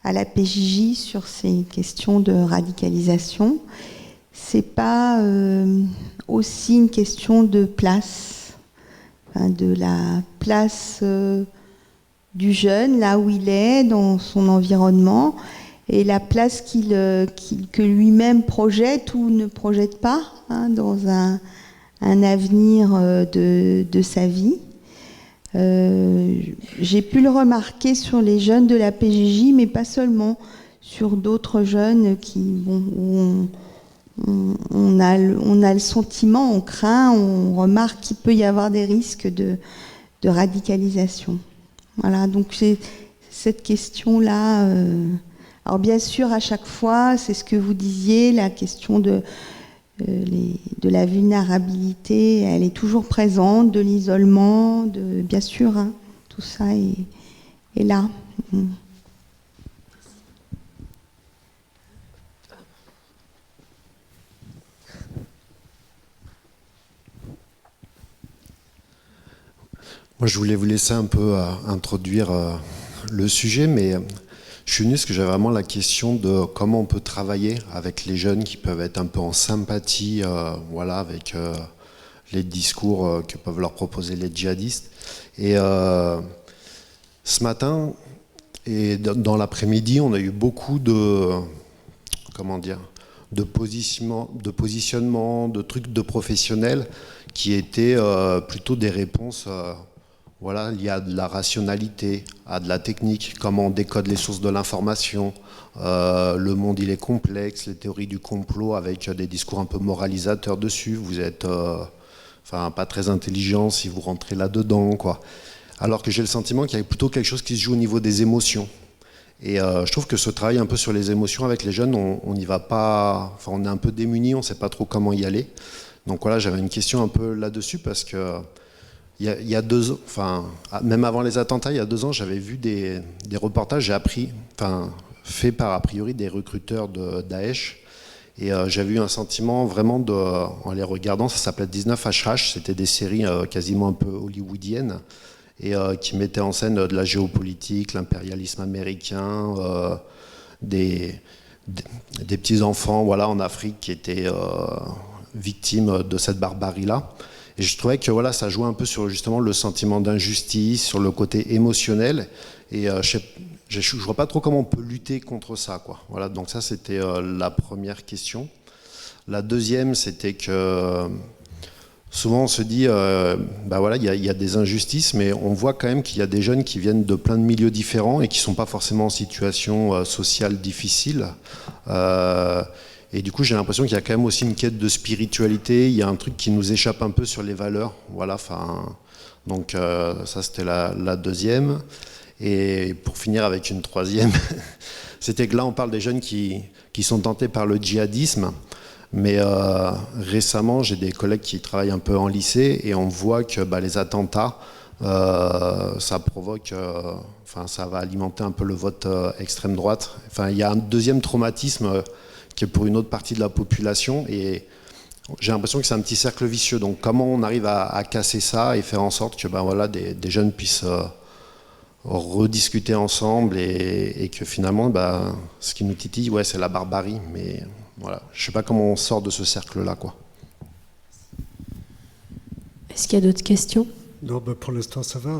à la PJJ sur ces questions de radicalisation, c'est pas aussi une question de place, de la place du jeune, là où il est, dans son environnement, et la place que lui-même projette ou ne projette pas dans un avenir de sa vie. J'ai pu le remarquer sur les jeunes de la PJJ, mais pas seulement, sur d'autres jeunes où on a le sentiment, on craint, on remarque qu'il peut y avoir des risques de radicalisation. Voilà, donc c'est cette question-là. Alors bien sûr, à chaque fois, c'est ce que vous disiez, la question de la vulnérabilité, elle est toujours présente, de l'isolement, bien sûr, tout ça est là. Moi, je voulais vous laisser un peu introduire le sujet, mais je suis venu parce que j'ai vraiment la question de comment on peut travailler avec les jeunes qui peuvent être un peu en sympathie voilà, avec les discours que peuvent leur proposer les djihadistes. Et ce matin et dans l'après-midi, on a eu beaucoup de positionnement, de trucs de professionnels qui étaient plutôt des réponses voilà, liées à de la rationalité, à de la technique, comment on décode les sources de l'information, le monde il est complexe, les théories du complot avec des discours un peu moralisateurs dessus, vous êtes pas très intelligent si vous rentrez là-dedans, quoi. Alors que j'ai le sentiment qu'il y a plutôt quelque chose qui se joue au niveau des émotions. Et je trouve que ce travail un peu sur les émotions avec les jeunes, on n'y va pas, on est un peu démunis, on ne sait pas trop comment y aller. Donc voilà, j'avais une question un peu là-dessus parce que il y a 2 ans, même avant les attentats, il y a 2 ans, j'avais vu des reportages, j'ai appris, fait par a priori des recruteurs de Daesh, et j'avais eu un sentiment vraiment en les regardant, ça s'appelait 19HH, c'était des séries quasiment un peu hollywoodiennes, et qui mettaient en scène de la géopolitique, l'impérialisme américain, des petits-enfants voilà, en Afrique qui étaient victimes de cette barbarie-là. Et je trouvais que voilà, ça jouait un peu sur justement le sentiment d'injustice, sur le côté émotionnel. Et je vois pas trop comment on peut lutter contre ça, quoi. Voilà, donc ça c'était la première question. La deuxième, c'était que souvent on se dit, voilà, il y a des injustices, mais on voit quand même qu'il y a des jeunes qui viennent de plein de milieux différents et qui sont pas forcément en situation sociale difficile. Et du coup, j'ai l'impression qu'il y a quand même aussi une quête de spiritualité. Il y a un truc qui nous échappe un peu sur les valeurs. Voilà, enfin, donc ça c'était la deuxième. Et pour finir avec une troisième, c'était que là on parle des jeunes qui sont tentés par le djihadisme. Mais récemment, j'ai des collègues qui travaillent un peu en lycée et on voit que les attentats, ça provoque, ça va alimenter un peu le vote extrême droite. Enfin, il y a un deuxième traumatisme qui est pour une autre partie de la population et j'ai l'impression que c'est un petit cercle vicieux. Donc, comment on arrive à casser ça et faire en sorte que des jeunes puissent rediscuter ensemble et que finalement, ce qui nous titille, c'est la barbarie, mais voilà, je ne sais pas comment on sort de ce cercle-là, quoi. Est-ce qu'il y a d'autres questions? Non, pour l'instant, ça va.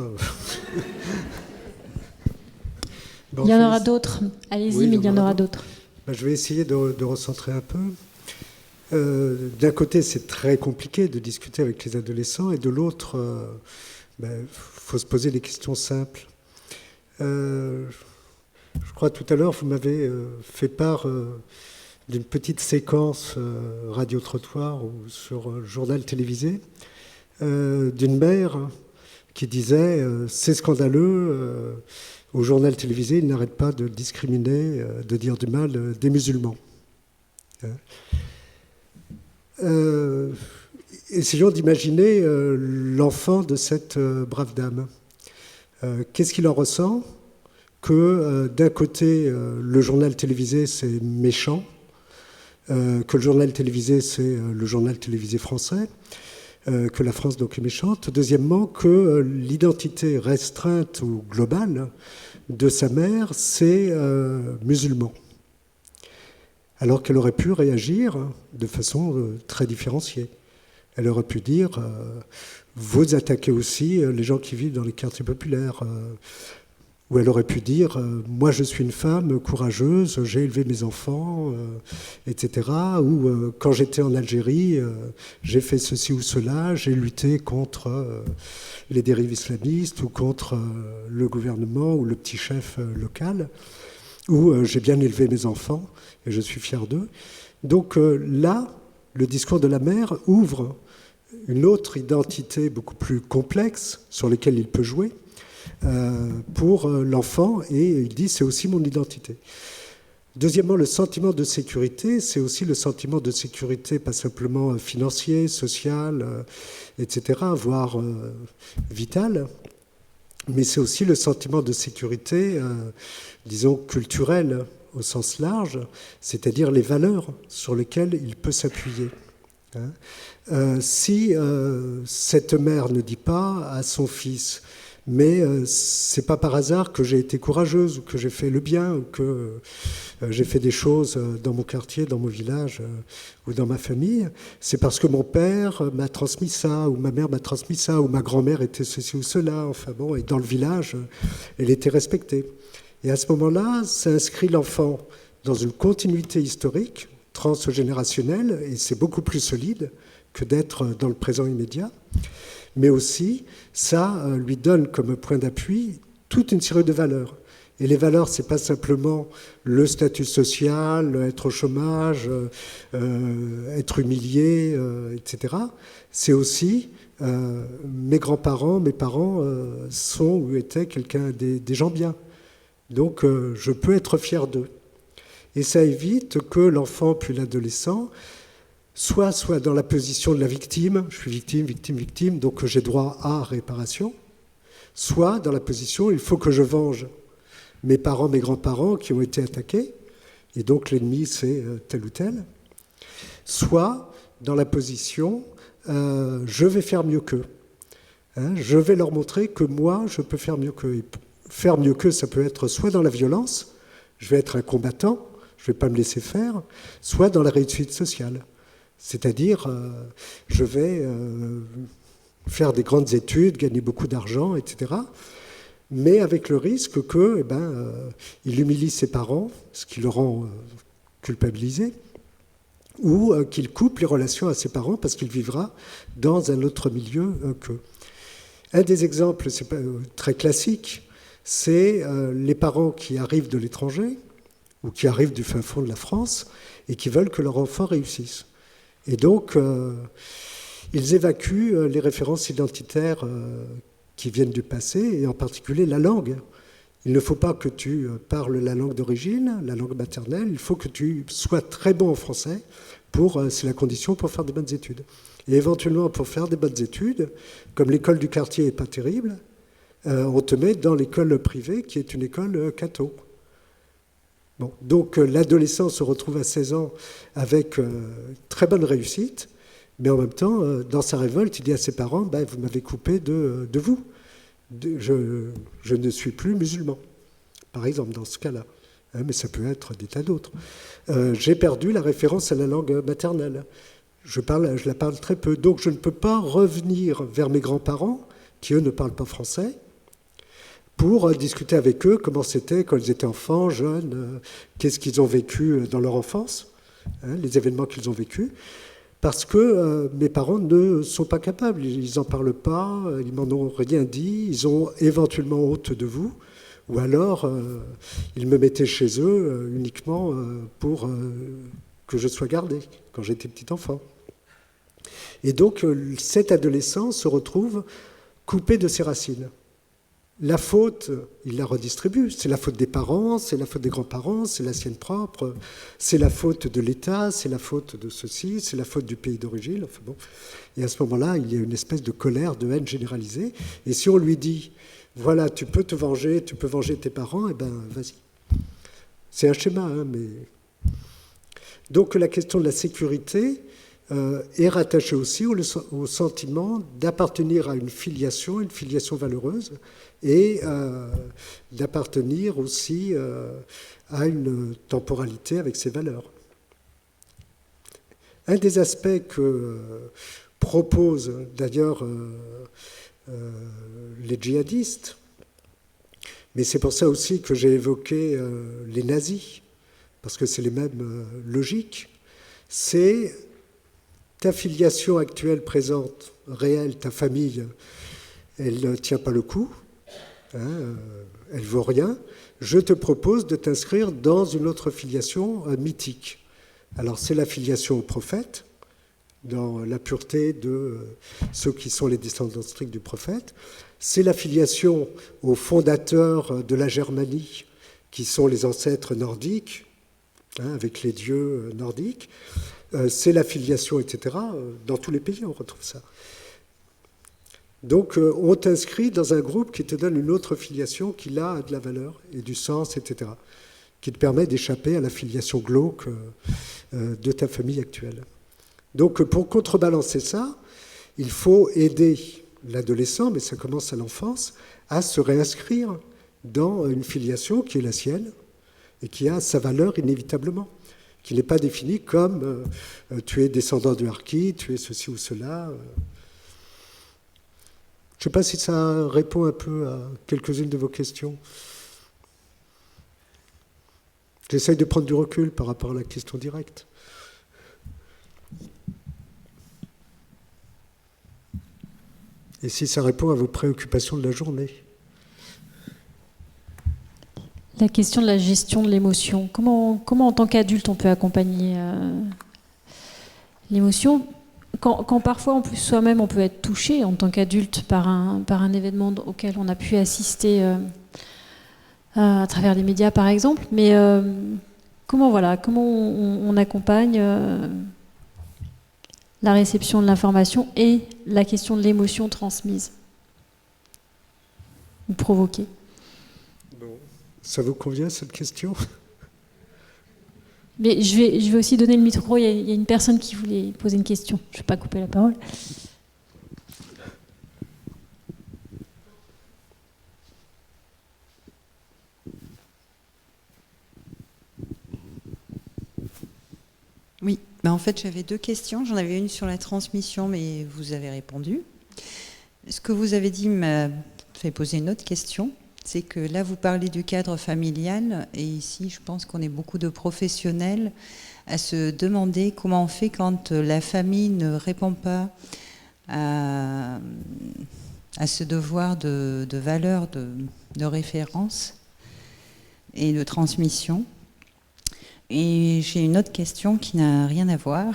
Il y en aura d'autres. Allez-y, oui, mais il y en aura d'autres. Je vais essayer de recentrer un peu. D'un côté, c'est très compliqué de discuter avec les adolescents, et de l'autre, faut se poser des questions simples. Je crois tout à l'heure, vous m'avez fait part d'une petite séquence radio-trottoir ou sur un journal télévisé d'une mère qui disait c'est scandaleux, au journal télévisé, il n'arrête pas de discriminer, de dire du mal des musulmans. Essayons d'imaginer l'enfant de cette brave dame. Qu'est-ce qu'il en ressent? Que d'un côté, le journal télévisé, c'est méchant, que le journal télévisé, c'est le journal télévisé français, que la France donc est méchante. Deuxièmement, que l'identité restreinte ou globale de sa mère, c'est musulman. Alors qu'elle aurait pu réagir de façon très différenciée. Elle aurait pu dire vous attaquez aussi les gens qui vivent dans les quartiers populaires. Ou elle aurait pu dire moi je suis une femme courageuse, j'ai élevé mes enfants, etc. Ou quand j'étais en Algérie, j'ai fait ceci ou cela, j'ai lutté contre les dérives islamistes ou contre le gouvernement ou le petit chef local. Ou j'ai bien élevé mes enfants et je suis fier d'eux. Donc là, le discours de la mère ouvre une autre identité beaucoup plus complexe sur laquelle il peut jouer pour l'enfant, et il dit c'est aussi mon identité. Deuxièmement, le sentiment de sécurité, c'est aussi le sentiment de sécurité pas simplement financier, social, etc., voire vital, mais c'est aussi le sentiment de sécurité, disons, culturel au sens large, c'est-à-dire les valeurs sur lesquelles il peut s'appuyer. Si cette mère ne dit pas à son fils mais c'est pas par hasard que j'ai été courageuse ou que j'ai fait le bien ou que j'ai fait des choses dans mon quartier, dans mon village ou dans ma famille, c'est parce que mon père m'a transmis ça ou ma mère m'a transmis ça ou ma grand-mère était ceci ou cela, enfin bon, et dans le village elle était respectée. Et à ce moment-là, ça inscrit l'enfant dans une continuité historique transgénérationnelle, et c'est beaucoup plus solide que d'être dans le présent immédiat. Mais aussi, ça lui donne comme point d'appui toute une série de valeurs. Et les valeurs, ce n'est pas simplement le statut social, être au chômage, être humilié, etc. C'est aussi mes grands-parents, mes parents sont ou étaient des gens bien. Donc je peux être fier d'eux. Et ça évite que l'enfant puis l'adolescent soit dans la position de la victime, je suis victime, donc j'ai droit à réparation, soit dans la position, il faut que je venge mes parents, mes grands-parents qui ont été attaqués, et donc l'ennemi c'est tel ou tel, soit dans la position, je vais faire mieux qu'eux. Je vais leur montrer que moi, je peux faire mieux qu'eux. Et faire mieux qu'eux, ça peut être soit dans la violence, je vais être un combattant, je ne vais pas me laisser faire, soit dans la réussite sociale. C'est-à-dire, je vais faire des grandes études, gagner beaucoup d'argent, etc. mais avec le risque que, il humilie ses parents, ce qui le rend culpabilisé, ou qu'il coupe les relations à ses parents parce qu'il vivra dans un autre milieu qu'eux. Un des exemples très classiques, c'est les parents qui arrivent de l'étranger ou qui arrivent du fin fond de la France et qui veulent que leur enfant réussisse. Et donc, ils évacuent les références identitaires qui viennent du passé, et en particulier la langue. Il ne faut pas que tu parles la langue d'origine, la langue maternelle, il faut que tu sois très bon en français, c'est la condition pour faire des bonnes études. Et éventuellement, pour faire des bonnes études, comme l'école du quartier n'est pas terrible, on te met dans l'école privée, qui est une école catho. Bon, donc l'adolescent se retrouve à 16 ans avec très bonne réussite, mais en même temps, dans sa révolte, il dit à ses parents, vous m'avez coupé de vous. Je ne suis plus musulman, par exemple, dans ce cas-là. Mais ça peut être des tas d'autres. J'ai perdu la référence à la langue maternelle. Je la parle très peu. Donc je ne peux pas revenir vers mes grands-parents, qui eux ne parlent pas français, pour discuter avec eux comment c'était quand ils étaient enfants, jeunes, qu'est-ce qu'ils ont vécu dans leur enfance, les événements qu'ils ont vécus. Parce que mes parents ne sont pas capables, ils n'en parlent pas, ils m'en ont rien dit, ils ont éventuellement honte de vous, ou alors ils me mettaient chez eux uniquement pour que je sois gardé quand j'étais petit enfant. Et donc cet adolescent se retrouve coupé de ses racines. La faute, il la redistribue. C'est la faute des parents, c'est la faute des grands-parents, c'est la sienne propre, c'est la faute de l'État, c'est la faute de ceci, c'est la faute du pays d'origine. Enfin bon. Et à ce moment-là, il y a une espèce de colère, de haine généralisée. Et si on lui dit, voilà, tu peux te venger, tu peux venger tes parents, vas-y. C'est un schéma, mais... Donc la question de la sécurité est rattachée aussi au sentiment d'appartenir à une filiation valeureuse, et d'appartenir aussi à une temporalité avec ses valeurs. Un des aspects que proposent d'ailleurs les djihadistes, mais c'est pour ça aussi que j'ai évoqué les nazis, parce que c'est les mêmes logiques, c'est ta filiation actuelle, présente, réelle, ta famille, elle ne tient pas le coup, elle ne vaut rien. Je te propose de t'inscrire dans une autre filiation mythique. Alors c'est la filiation au prophète, dans la pureté de ceux qui sont les descendants stricts du prophète. C'est la filiation aux fondateurs de la Germanie, qui sont les ancêtres nordiques, avec les dieux nordiques. C'est la filiation, etc. Dans tous les pays, on retrouve ça. Donc, on t'inscrit dans un groupe qui te donne une autre filiation qui, là, a de la valeur et du sens, etc., qui te permet d'échapper à la filiation glauque de ta famille actuelle. Donc, pour contrebalancer ça, il faut aider l'adolescent, mais ça commence à l'enfance, à se réinscrire dans une filiation qui est la sienne et qui a sa valeur inévitablement, qui n'est pas définie comme tu es descendant de Harki, tu es ceci ou cela. Je ne sais pas si ça répond un peu à quelques-unes de vos questions. J'essaye de prendre du recul par rapport à la question directe. Et si ça répond à vos préoccupations de la journée. La question de la gestion de l'émotion. Comment en tant qu'adulte, on peut accompagner l'émotion quand parfois, en plus, soi-même, on peut être touché en tant qu'adulte par un événement auquel on a pu assister à travers les médias, par exemple. Mais comment on accompagne la réception de l'information et la question de l'émotion transmise ou provoquée? Bon. Ça vous convient, cette question ? Mais je vais aussi donner le micro. Il y a une personne qui voulait poser une question. Je ne vais pas couper la parole. Oui, en fait, j'avais deux questions. J'en avais une sur la transmission, mais vous avez répondu. Ce que vous avez dit m'a fait poser une autre question. c'est que là, vous parlez du cadre familial, et ici, je pense qu'on est beaucoup de professionnels à se demander comment on fait quand la famille ne répond pas à ce devoir de valeur, de référence et de transmission. Et j'ai une autre question qui n'a rien à voir.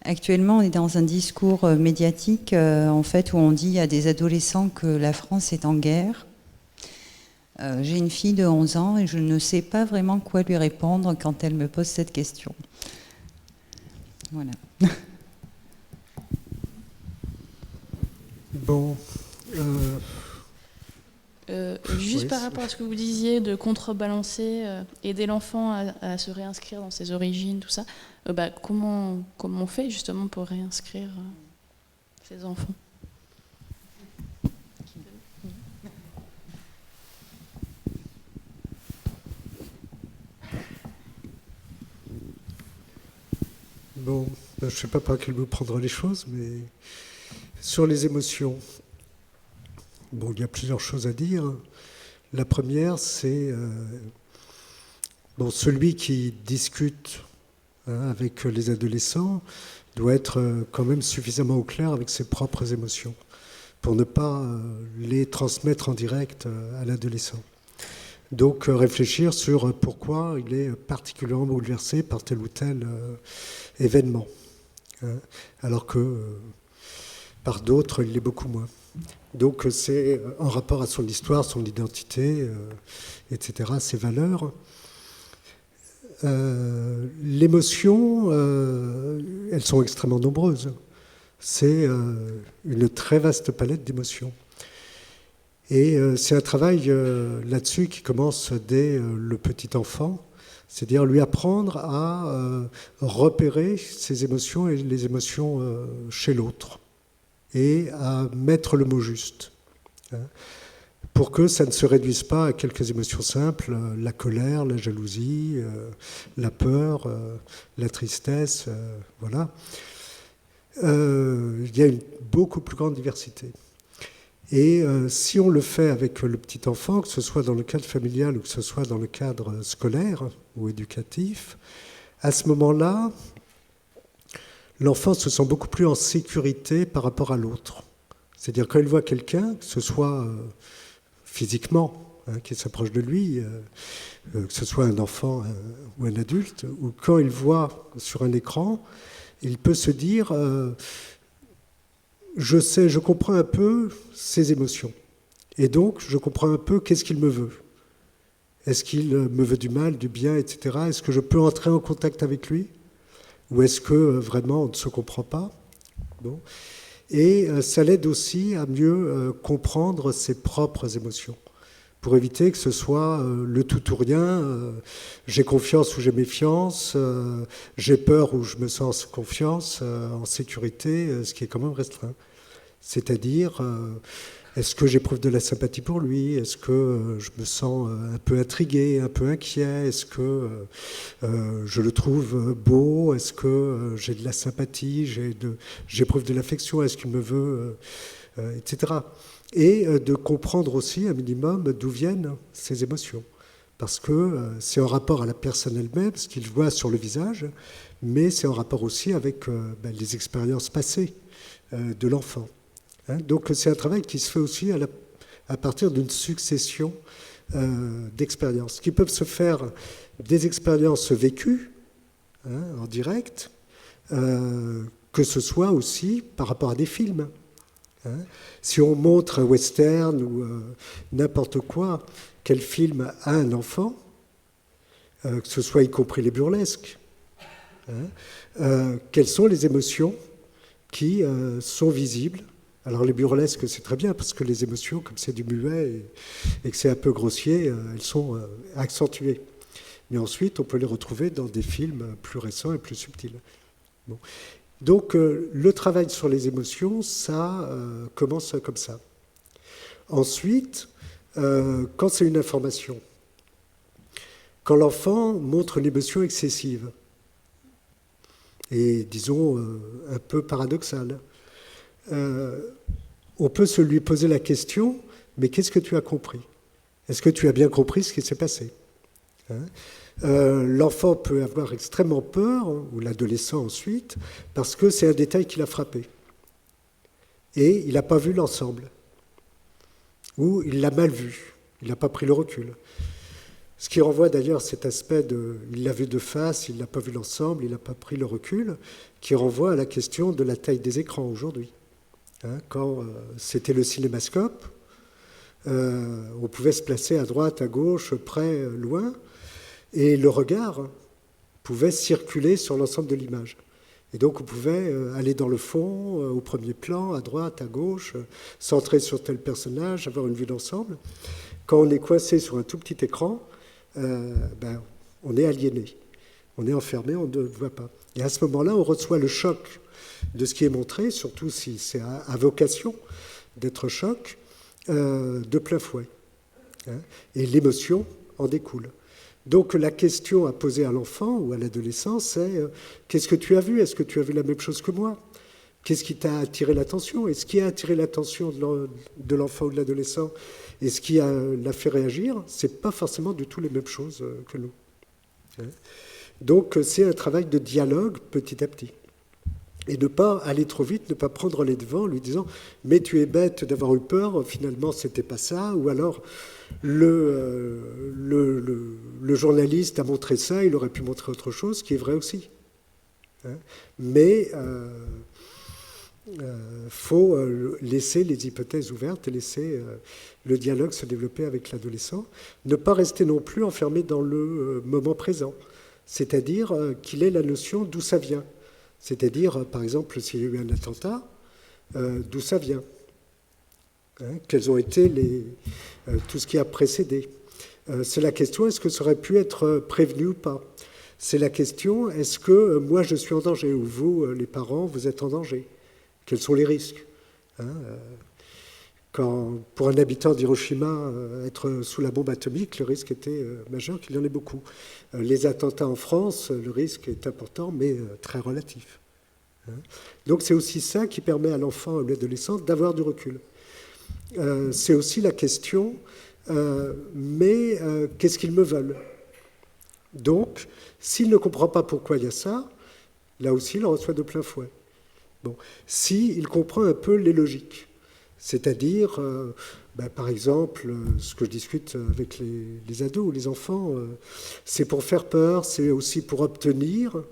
Actuellement, on est dans un discours médiatique en fait, où on dit à des adolescents que la France est en guerre. J'ai une fille de 11 ans et je ne sais pas vraiment quoi lui répondre quand elle me pose cette question. Voilà. Bon. Juste oui, par rapport à ce que vous disiez de contrebalancer, aider l'enfant à se réinscrire dans ses origines, tout ça, comment on fait justement pour réinscrire ses enfants? Bon, je ne sais pas par quel bout prendre les choses, mais sur les émotions, bon, il y a plusieurs choses à dire. La première, c'est bon, celui qui discute avec les adolescents doit être quand même suffisamment au clair avec ses propres émotions pour ne pas les transmettre en direct à l'adolescent. Donc réfléchir sur pourquoi il est particulièrement bouleversé par tel ou tel événement, alors que par d'autres, il l'est beaucoup moins. Donc c'est en rapport à son histoire, son identité, etc., ses valeurs. L'émotion, elles sont extrêmement nombreuses. C'est une très vaste palette d'émotions. Et c'est un travail là-dessus qui commence dès le petit enfant, c'est-à-dire lui apprendre à repérer ses émotions et les émotions chez l'autre, et à mettre le mot juste, pour que ça ne se réduise pas à quelques émotions simples, la colère, la jalousie, la peur, la tristesse, voilà. Il y a une beaucoup plus grande diversité. Et si on le fait avec le petit enfant, que ce soit dans le cadre familial ou que ce soit dans le cadre scolaire ou éducatif, à ce moment-là, l'enfant se sent beaucoup plus en sécurité par rapport à l'autre. C'est-à-dire quand il voit quelqu'un, que ce soit physiquement, qui s'approche de lui, que ce soit un enfant ou un adulte, ou quand il voit sur un écran, il peut se dire je comprends un peu ses émotions. Et donc, je comprends un peu qu'est-ce qu'il me veut. Est-ce qu'il me veut du mal, du bien, etc. Est-ce que je peux entrer en contact avec lui? Ou est-ce que vraiment on ne se comprend pas? Bon. Et ça l'aide aussi à mieux comprendre ses propres émotions, pour éviter que ce soit le tout ou rien, j'ai confiance ou j'ai méfiance, j'ai peur ou je me sens en confiance, en sécurité, ce qui est quand même restreint. C'est-à-dire, est-ce que j'éprouve de la sympathie pour lui? Est-ce que je me sens un peu intrigué, un peu inquiet? Est-ce que je le trouve beau? Est-ce que j'ai de la sympathie? J'éprouve de l'affection? Est-ce qu'il me veut? Etc. Et de comprendre aussi un minimum d'où viennent ces émotions. Parce que c'est en rapport à la personne elle-même, ce qu'il voit sur le visage, mais c'est en rapport aussi avec les expériences passées de l'enfant. Donc c'est un travail qui se fait aussi à partir d'une succession d'expériences, qui peuvent se faire des expériences vécues en direct, que ce soit aussi par rapport à des films. Si on montre un western ou n'importe quoi, quel film a un enfant, que ce soit y compris les burlesques, quelles sont les émotions qui sont visibles. Alors les burlesques, c'est très bien, parce que les émotions, comme c'est du muet et que c'est un peu grossier, elles sont accentuées. Mais ensuite, on peut les retrouver dans des films plus récents et plus subtils. Bon. Donc le travail sur les émotions, ça commence comme ça. Ensuite, quand c'est une information, quand l'enfant montre une émotion excessive, et disons un peu paradoxale, on peut se lui poser la question, mais qu'est-ce que tu as compris? Est-ce que tu as bien compris ce qui s'est passé, hein? L'enfant peut avoir extrêmement peur, ou l'adolescent ensuite, parce que c'est un détail qui l'a frappé. Et il n'a pas vu l'ensemble. Ou il l'a mal vu, il n'a pas pris le recul. Ce qui renvoie d'ailleurs cet aspect de « il l'a vu de face, il n'a pas vu l'ensemble, il n'a pas pris le recul », qui renvoie à la question de la taille des écrans aujourd'hui. Hein, quand c'était le cinémascope, on pouvait se placer à droite, à gauche, près, loin, et le regard pouvait circuler sur l'ensemble de l'image. Et donc on pouvait aller dans le fond, au premier plan, à droite, à gauche, centrer sur tel personnage, avoir une vue d'ensemble. Quand on est coincé sur un tout petit écran, on est aliéné, on est enfermé, on ne voit pas. Et à ce moment-là, on reçoit le choc de ce qui est montré, surtout si c'est à vocation d'être choc, de plein fouet. Hein, et l'émotion en découle. Donc la question à poser à l'enfant ou à l'adolescent, c'est qu'est-ce que tu as vu? Est-ce que tu as vu la même chose que moi? Qu'est-ce qui t'a attiré l'attention? Et ce qui a attiré l'attention de l'enfant ou de l'adolescent et ce qui l'a fait réagir, ce n'est pas forcément du tout les mêmes choses que nous. Donc c'est un travail de dialogue petit à petit. Et ne pas aller trop vite, ne pas prendre les devants en lui disant « mais tu es bête d'avoir eu peur, finalement c'était pas ça » ou alors le journaliste a montré ça, il aurait pu montrer autre chose, ce qui est vrai aussi. Hein, mais faut laisser les hypothèses ouvertes et laisser le dialogue se développer avec l'adolescent. Ne pas rester non plus enfermé dans le moment présent, c'est-à-dire qu'il ait la notion d'où ça vient. C'est-à-dire, par exemple, s'il y a eu un attentat, d'où ça vient, hein, quels ont été tout ce qui a précédé. C'est la question, est-ce que ça aurait pu être prévenu ou pas? C'est la question, est-ce que moi je suis en danger ou vous, les parents, vous êtes en danger? Quels sont les risques, hein, quand, pour un habitant d'Hiroshima, être sous la bombe atomique, le risque était majeur, qu'il y en ait beaucoup. Les attentats en France, le risque est important, mais très relatif. Hein. Donc c'est aussi ça qui permet à l'enfant ou à l'adolescent d'avoir du recul. C'est aussi la question, mais qu'est-ce qu'ils me veulent? Donc, s'il ne comprend pas pourquoi il y a ça, là aussi, il en reçoit de plein fouet. Bon. S'il comprend un peu les logiques, c'est-à-dire, par exemple, ce que je discute avec les ados ou les enfants, c'est pour faire peur, c'est aussi pour obtenir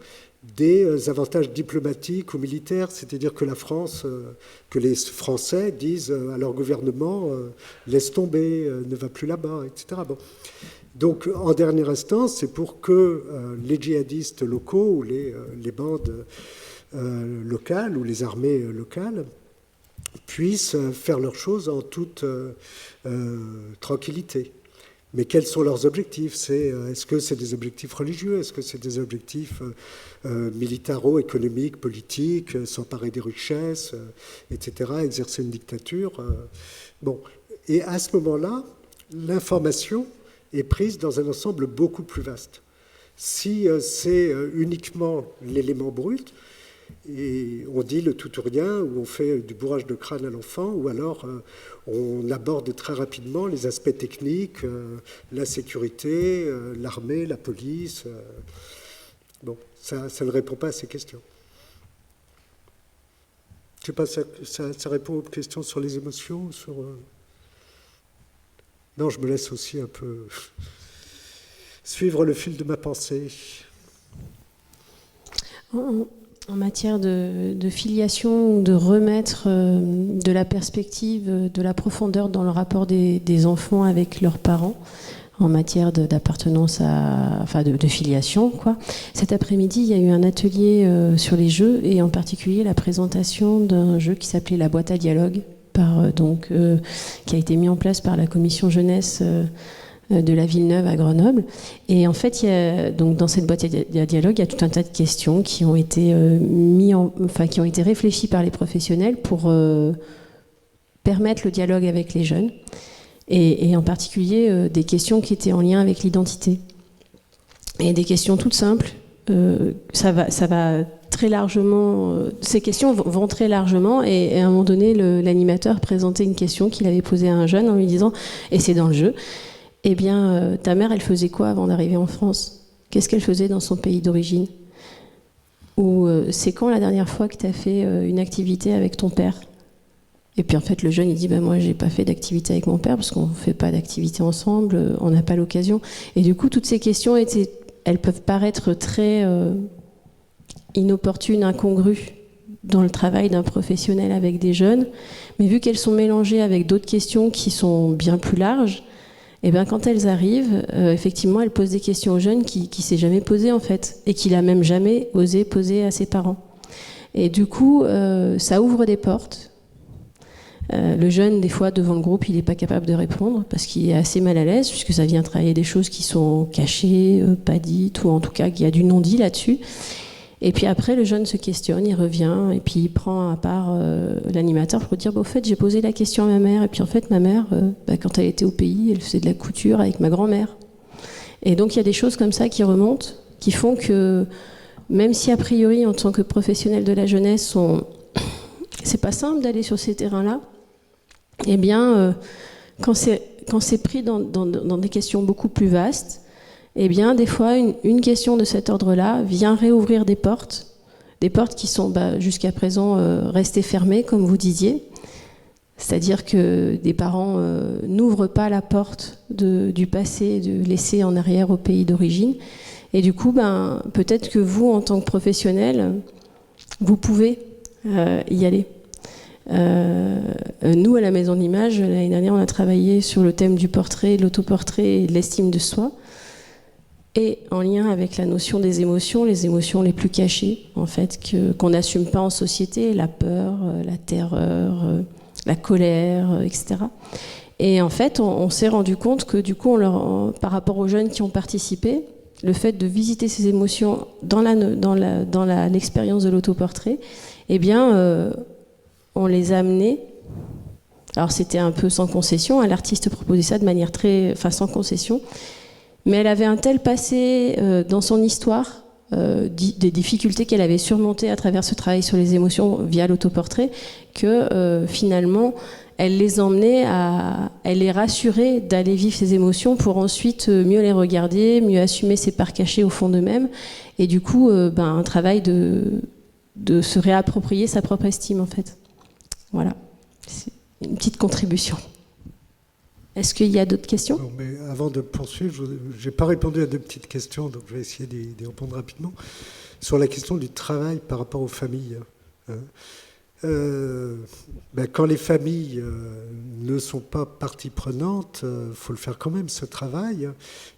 des avantages diplomatiques ou militaires, c'est-à-dire que la France, que les Français disent à leur gouvernement laisse tomber, ne va plus là-bas, etc. Bon. Donc, en dernière instance, c'est pour que les djihadistes locaux ou les bandes locales ou les armées locales puissent faire leurs choses en toute tranquillité. Mais quels sont leurs objectifs? Est-ce que c'est des objectifs religieux? Est-ce que c'est des objectifs militaro-économiques, politiques, s'emparer des richesses, etc., exercer une dictature? Bon. Et à ce moment-là, l'information est prise dans un ensemble beaucoup plus vaste. Si c'est uniquement l'élément brut, et on dit le tout ou rien, ou on fait du bourrage de crâne à l'enfant, ou alors on aborde très rapidement les aspects techniques, la sécurité, l'armée, la police. Bon, ça ne répond pas à ces questions. Je ne sais pas, ça répond aux questions sur les émotions, sur... Non, je me laisse aussi un peu suivre le fil de ma pensée. En matière de filiation, de remettre de la perspective, de la profondeur dans le rapport des enfants avec leurs parents, en matière d'appartenance de filiation, quoi. Cet après-midi, il y a eu un atelier sur les jeux, et en particulier la présentation d'un jeu qui s'appelait La boîte à dialogue, qui a été mis en place par la commission jeunesse de la Villeneuve à Grenoble. Et en fait, dans cette boîte à dialogue, il y a tout un tas de questions qui ont été qui ont été réfléchies par les professionnels pour permettre le dialogue avec les jeunes, et en particulier des questions qui étaient en lien avec l'identité. Et des questions toutes simples. Ça va très largement, ces questions vont très largement, et à un moment donné, l'animateur présentait une question qu'il avait posée à un jeune en lui disant, et c'est dans le jeu, Eh bien, ta mère, elle faisait quoi avant d'arriver en France? Qu'est-ce qu'elle faisait dans son pays d'origine? Ou c'est quand la dernière fois que tu as fait une activité avec ton père? Et puis en fait, le jeune, il dit, moi, j'ai pas fait d'activité avec mon père parce qu'on fait pas d'activité ensemble, on n'a pas l'occasion. Et du coup, toutes ces questions, elles peuvent paraître très inopportunes, incongrues dans le travail d'un professionnel avec des jeunes, mais vu qu'elles sont mélangées avec d'autres questions qui sont bien plus larges, et bien quand elles arrivent, effectivement, elles posent des questions aux jeunes qui ne s'est jamais posées en fait, et qu'il a même jamais osé poser à ses parents. Et du coup, ça ouvre des portes. Le jeune, des fois, devant le groupe, il n'est pas capable de répondre parce qu'il est assez mal à l'aise, puisque ça vient travailler des choses qui sont cachées, pas dites, ou en tout cas qu'il y a du non-dit là-dessus. Et puis après, le jeune se questionne, il revient, et puis il prend à part l'animateur pour dire, au fait, j'ai posé la question à ma mère, et puis en fait, ma mère, quand elle était au pays, elle faisait de la couture avec ma grand-mère. Et donc, il y a des choses comme ça qui remontent, qui font que, même si a priori, en tant que professionnel de la jeunesse, c'est pas simple d'aller sur ces terrains-là, eh bien, quand c'est pris dans des questions beaucoup plus vastes, eh bien, des fois, une question de cet ordre-là vient réouvrir des portes qui sont jusqu'à présent restées fermées, comme vous disiez. C'est-à-dire que des parents n'ouvrent pas la porte du passé, de laisser en arrière au pays d'origine. Et du coup, peut-être que vous, en tant que professionnel, vous pouvez y aller. Nous, à la Maison de l'Image, l'année dernière, on a travaillé sur le thème du portrait, de l'autoportrait et de l'estime de soi. Et en lien avec la notion des émotions, les émotions les plus cachées, en fait, qu'on n'assume pas en société, la peur, la terreur, la colère, etc. Et en fait, on s'est rendu compte que du coup, par rapport aux jeunes qui ont participé, le fait de visiter ces émotions dans l'expérience de l'autoportrait, eh bien, on les a amenés. Alors c'était un peu sans concession, l'artiste proposait ça de manière sans concession. Mais elle avait un tel passé dans son histoire, des difficultés qu'elle avait surmontées à travers ce travail sur les émotions via l'autoportrait, que finalement, elle les emmenait elle les rassurait d'aller vivre ces émotions pour ensuite mieux les regarder, mieux assumer ces parts cachées au fond d'eux-mêmes. Et du coup, un travail de se réapproprier sa propre estime, en fait. Voilà, c'est une petite contribution. Est-ce qu'il y a d'autres questions? Non, mais avant de poursuivre, je n'ai pas répondu à deux petites questions, donc je vais essayer d'y répondre rapidement. Sur la question du travail par rapport aux familles. Quand les familles ne sont pas partie prenante, il faut le faire quand même, ce travail,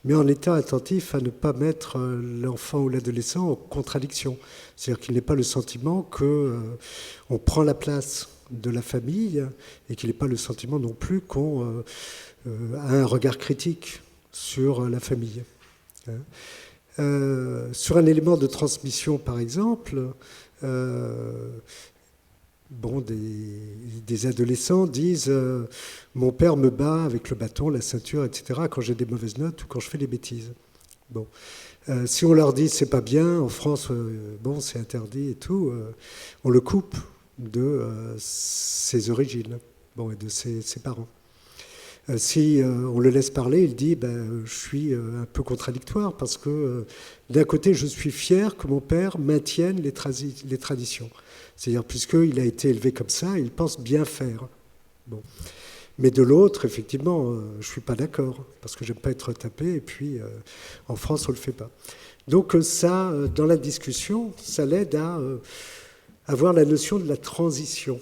mais en étant attentif à ne pas mettre l'enfant ou l'adolescent en contradiction. C'est-à-dire qu'il n'ait pas le sentiment qu'on prend la place de la famille et qu'il n'ait pas le sentiment non plus qu'on a un regard critique sur la famille. Sur un élément de transmission, par exemple, des adolescents disent mon père me bat avec le bâton, la ceinture, etc. quand j'ai des mauvaises notes ou quand je fais des bêtises. Si on leur dit c'est pas bien, en France, c'est interdit et tout, on le coupe de ses origines, et de ses parents. Si on le laisse parler, il dit je suis un peu contradictoire parce que d'un côté, je suis fier que mon père maintienne les traditions. C'est-à-dire, puisqu'il a été élevé comme ça, il pense bien faire. Mais de l'autre, effectivement, je ne suis pas d'accord parce que je n'aime pas être tapé et puis en France, on ne le fait pas. Donc ça, dans la discussion, ça l'aide à avoir la notion de la transition,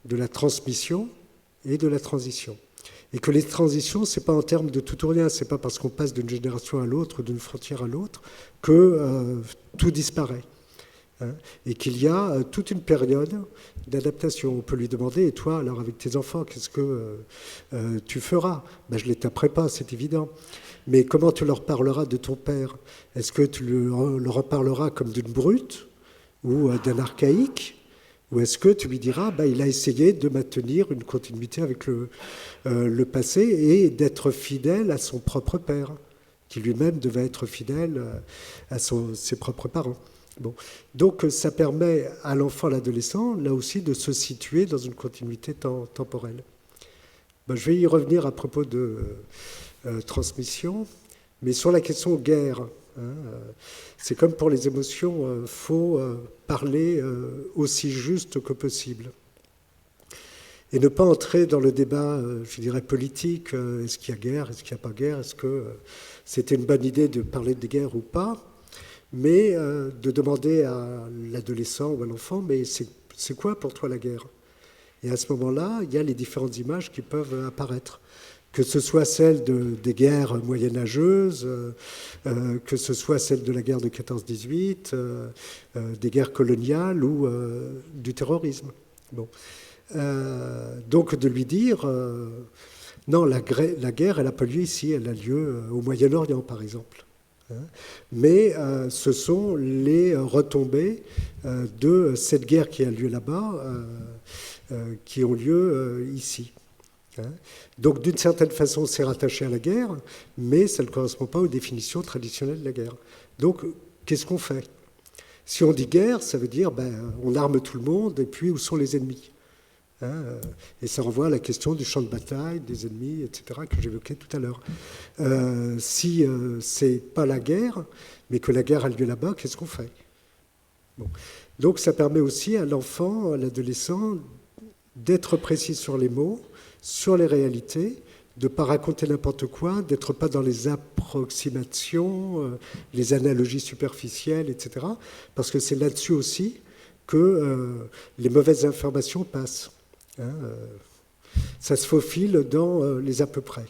de la transmission et de la transition. Et que les transitions, ce n'est pas en termes de tout ou rien, ce n'est pas parce qu'on passe d'une génération à l'autre, d'une frontière à l'autre, que tout disparaît. Et qu'il y a toute une période d'adaptation. On peut lui demander, et toi, alors avec tes enfants, qu'est-ce que tu feras? Je ne les taperai pas, c'est évident. Mais comment tu leur parleras de ton père? Est-ce que tu leur en parleras comme d'une brute ou d'un archaïque? Ou est-ce que tu lui diras, il a essayé de maintenir une continuité avec le passé et d'être fidèle à son propre père, qui lui-même devait être fidèle à ses propres parents. Donc ça permet à l'enfant, à l'adolescent, là aussi, de se situer dans une continuité temporelle. Je vais y revenir à propos de transmission. Mais sur la question guerre, c'est comme pour les émotions, il faut parler aussi juste que possible. Et ne pas entrer dans le débat, je dirais, politique. Est-ce qu'il y a guerre? Est-ce qu'il n'y a pas guerre? Est-ce que c'était une bonne idée de parler de guerre ou pas? Mais de demander à l'adolescent ou à l'enfant, mais c'est quoi pour toi la guerre? Et à ce moment-là, il y a les différentes images qui peuvent apparaître. Que ce soit celle des guerres moyenâgeuses, que ce soit celle de la guerre de 14-18, des guerres coloniales ou du terrorisme. Bon. Donc de lui dire, non, la guerre, elle n'a pas lieu ici, elle a lieu au Moyen-Orient, par exemple. Mais ce sont les retombées de cette guerre qui a lieu là-bas, qui ont lieu ici. Donc d'une certaine façon, c'est rattaché à la guerre, mais ça ne correspond pas aux définitions traditionnelles de la guerre. Donc, qu'est-ce qu'on fait? Si on dit guerre, ça veut dire on arme tout le monde, et puis où sont les ennemis? Et ça renvoie à la question du champ de bataille, des ennemis, etc., que j'évoquais tout à l'heure. Si c'est pas la guerre, mais que la guerre a lieu là-bas, qu'est-ce qu'on fait? Bon. Donc ça permet aussi à l'enfant, à l'adolescent, d'être précis sur les mots, sur les réalités, de ne pas raconter n'importe quoi, d'être pas dans les approximations, les analogies superficielles, etc. Parce que c'est là-dessus aussi que les mauvaises informations passent. Ça se faufile dans les à peu près.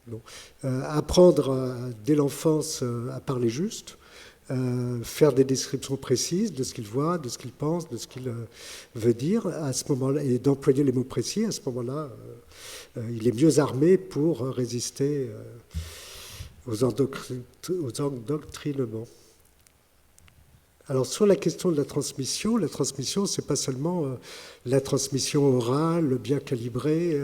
Bon. Apprendre dès l'enfance à parler juste, faire des descriptions précises de ce qu'il voit, de ce qu'il pense, de ce qu'il veut dire à ce moment-là, et d'employer les mots précis, à ce moment-là, il est mieux armé pour résister aux endoctrinements. Alors sur la question de la transmission, c'est pas seulement la transmission orale, bien calibrée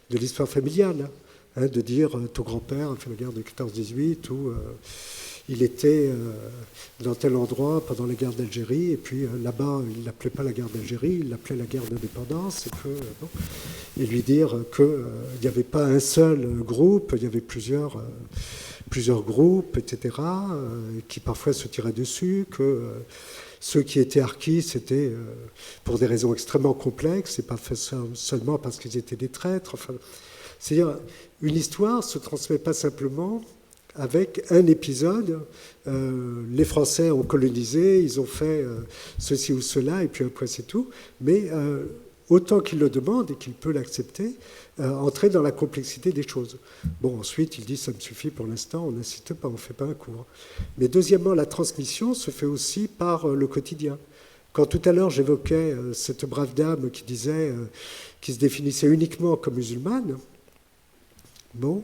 de l'histoire familiale, de dire ton grand-père a fait la guerre de 14-18 ou il était dans tel endroit pendant la guerre d'Algérie, et puis là-bas, il ne l'appelait pas la guerre d'Algérie, il l'appelait la guerre d'indépendance, et lui dire qu'il n'y avait pas un seul groupe, il y avait plusieurs groupes, etc., qui parfois se tiraient dessus, que ceux qui étaient harkis, c'était pour des raisons extrêmement complexes, et pas seulement parce qu'ils étaient des traîtres. Enfin, c'est-à-dire, une histoire ne se transmet pas simplement avec un épisode. Les Français ont colonisé, ils ont fait ceci ou cela, et puis après c'est tout. Mais autant qu'il le demande et qu'il peut l'accepter, entrer dans la complexité des choses. Bon, ensuite, il dit, ça me suffit pour l'instant, on n'insiste pas, on ne fait pas un cours. Mais deuxièmement, la transmission se fait aussi par le quotidien. Quand tout à l'heure, j'évoquais cette brave dame qui disait, qui se définissait uniquement comme musulmane, bon,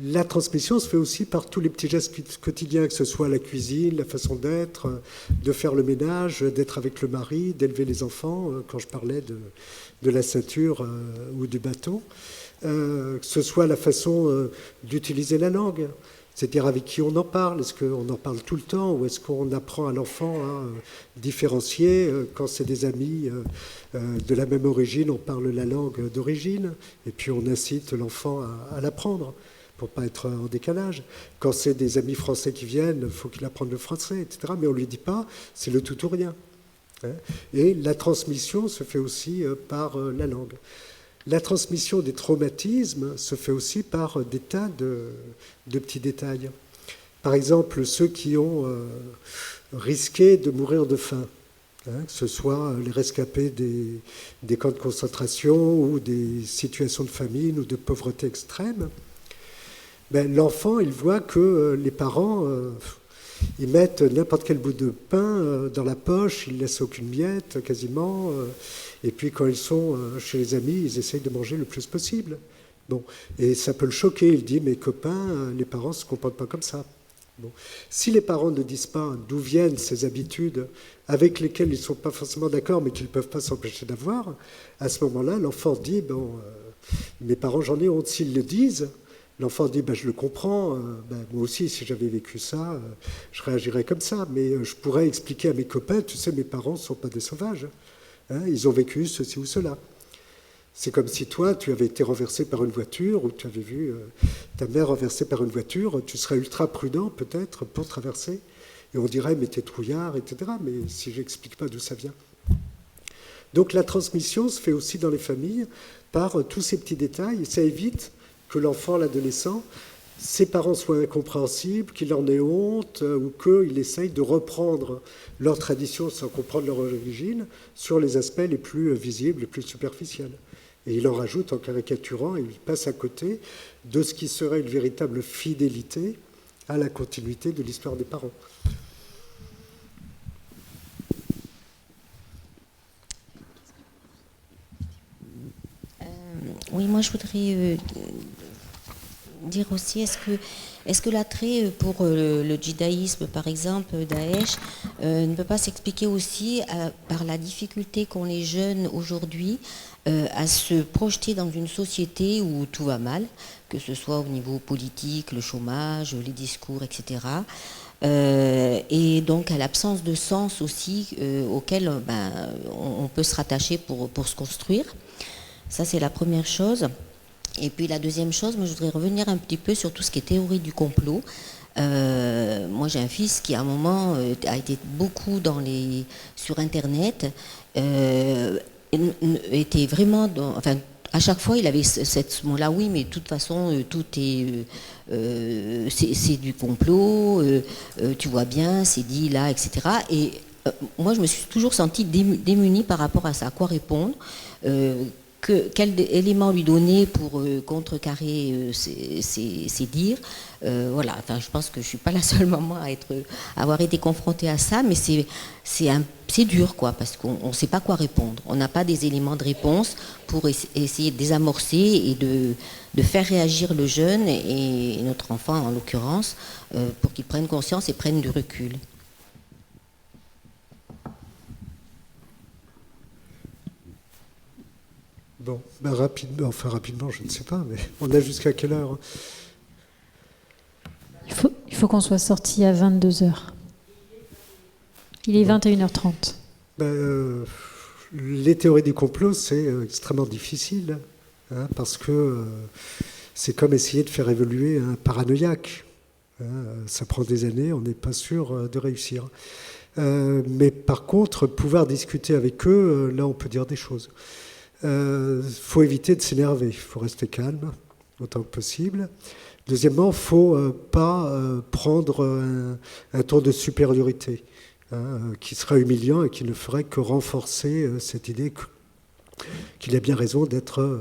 la transmission se fait aussi par tous les petits gestes quotidiens, que ce soit la cuisine, la façon d'être, de faire le ménage, d'être avec le mari, d'élever les enfants, quand je parlais de la ceinture ou du bâton, que ce soit la façon d'utiliser la langue, c'est-à-dire avec qui on en parle, est-ce qu'on en parle tout le temps ou est-ce qu'on apprend à l'enfant à différencier, quand c'est des amis de la même origine, on parle la langue d'origine et puis on incite l'enfant à l'apprendre, pour ne pas être en décalage. Quand c'est des amis français qui viennent, il faut qu'il apprenne le français, etc. Mais on ne lui dit pas, c'est le tout ou rien. Et la transmission se fait aussi par la langue. La transmission des traumatismes se fait aussi par des tas de petits détails. Par exemple, ceux qui ont risqué de mourir de faim, que ce soit les rescapés des camps de concentration ou des situations de famine ou de pauvreté extrême, l'enfant, il voit que les parents, ils mettent n'importe quel bout de pain dans la poche, ils ne laissent aucune miette quasiment, et puis quand ils sont chez les amis, ils essayent de manger le plus possible. Bon. Et ça peut le choquer, il dit, mes copains, les parents ne se comportent pas comme ça. Bon. Si les parents ne disent pas d'où viennent ces habitudes avec lesquelles ils ne sont pas forcément d'accord, mais qu'ils ne peuvent pas s'empêcher d'avoir, à ce moment-là, l'enfant dit, mes parents, j'en ai honte. S'ils le disent, l'enfant dit, je le comprends, moi aussi, si j'avais vécu ça, je réagirais comme ça, mais je pourrais expliquer à mes copains, tu sais, mes parents ne sont pas des sauvages, ils ont vécu ceci ou cela. C'est comme si toi, tu avais été renversé par une voiture ou tu avais vu ta mère renversée par une voiture, tu serais ultra prudent peut-être pour traverser. Et on dirait, mais t'es trouillard, etc. Mais si je n'explique pas d'où ça vient. Donc la transmission se fait aussi dans les familles par tous ces petits détails. Et ça évite que l'enfant, l'adolescent, ses parents soient incompréhensibles, qu'il en ait honte ou qu'il essaye de reprendre leur tradition sans comprendre leur origine sur les aspects les plus visibles, les plus superficiels. Et il en rajoute en caricaturant et il passe à côté de ce qui serait une véritable fidélité à la continuité de l'histoire des parents. Oui, moi je voudrais dire aussi, est-ce que l'attrait pour le djihadisme, par exemple, Daesh, ne peut pas s'expliquer aussi par la difficulté qu'ont les jeunes aujourd'hui à se projeter dans une société où tout va mal, que ce soit au niveau politique, le chômage, les discours, etc. Et donc à l'absence de sens aussi auquel on peut se rattacher pour se construire. Ça, c'est la première chose. Et puis la deuxième chose, moi je voudrais revenir un petit peu sur tout ce qui est théorie du complot. Moi j'ai un fils qui à un moment a été beaucoup sur Internet, était vraiment à chaque fois il avait ce mot-là, oui mais de toute façon tout c'est du complot, tu vois bien, c'est dit là, etc. Et moi je me suis toujours sentie démunie par rapport à ça, à quoi répondre. Quel élément lui donner pour contrecarrer ses dires. Voilà, enfin, je pense que je ne suis pas la seule maman à avoir été confrontée à ça, mais c'est dur, quoi, parce qu'on ne sait pas quoi répondre. On n'a pas des éléments de réponse pour essayer de désamorcer et de faire réagir le jeune, et notre enfant en l'occurrence, pour qu'il prenne conscience et prenne du recul. Bon, rapidement, je ne sais pas, mais on a jusqu'à quelle heure? Il faut qu'on soit sorti à 22h. Il est 21h30. Les théories du complot, c'est extrêmement difficile, hein, parce que c'est comme essayer de faire évoluer un paranoïaque. Hein, ça prend des années, on n'est pas sûr de réussir. Mais par contre, pouvoir discuter avec eux, là, on peut dire des choses. Faut éviter de s'énerver, il faut rester calme autant que possible. Deuxièmement, il ne faut pas prendre un ton de supériorité qui serait humiliant et qui ne ferait que renforcer cette idée qu'il a bien raison d'être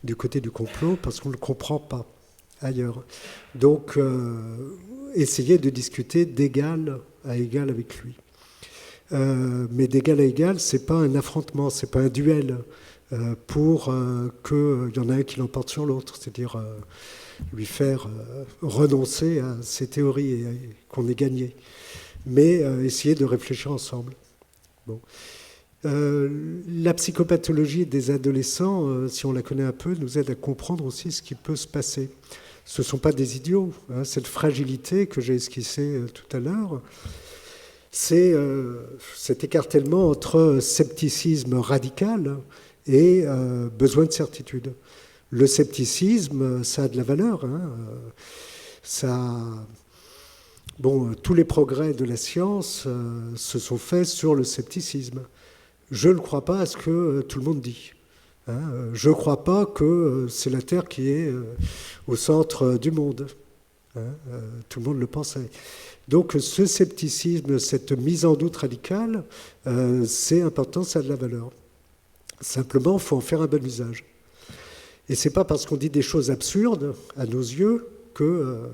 du côté du complot parce qu'on ne le comprend pas ailleurs. Donc, essayer de discuter d'égal à égal avec lui. Mais d'égal à égal, ce n'est pas un affrontement, ce n'est pas un duel pour qu'il y en a un qui l'emporte sur l'autre, c'est-à-dire lui faire renoncer à ses théories et qu'on ait gagné. Mais essayer de réfléchir ensemble. Bon. La psychopathologie des adolescents, si on la connaît un peu, nous aide à comprendre aussi ce qui peut se passer. Ce ne sont pas des idiots, hein, cette fragilité que j'ai esquissée tout à l'heure. C'est cet écartèlement entre scepticisme radical et besoin de certitude. Le scepticisme, ça a de la valeur. Hein, tous les progrès de la science se sont faits sur le scepticisme. Je ne crois pas à ce que tout le monde dit. Hein, je ne crois pas que c'est la Terre qui est au centre du monde. Hein, tout le monde le pensait. Donc ce scepticisme, cette mise en doute radicale, c'est important, ça a de la valeur. Simplement, il faut en faire un bon usage. Et ce n'est pas parce qu'on dit des choses absurdes, à nos yeux, que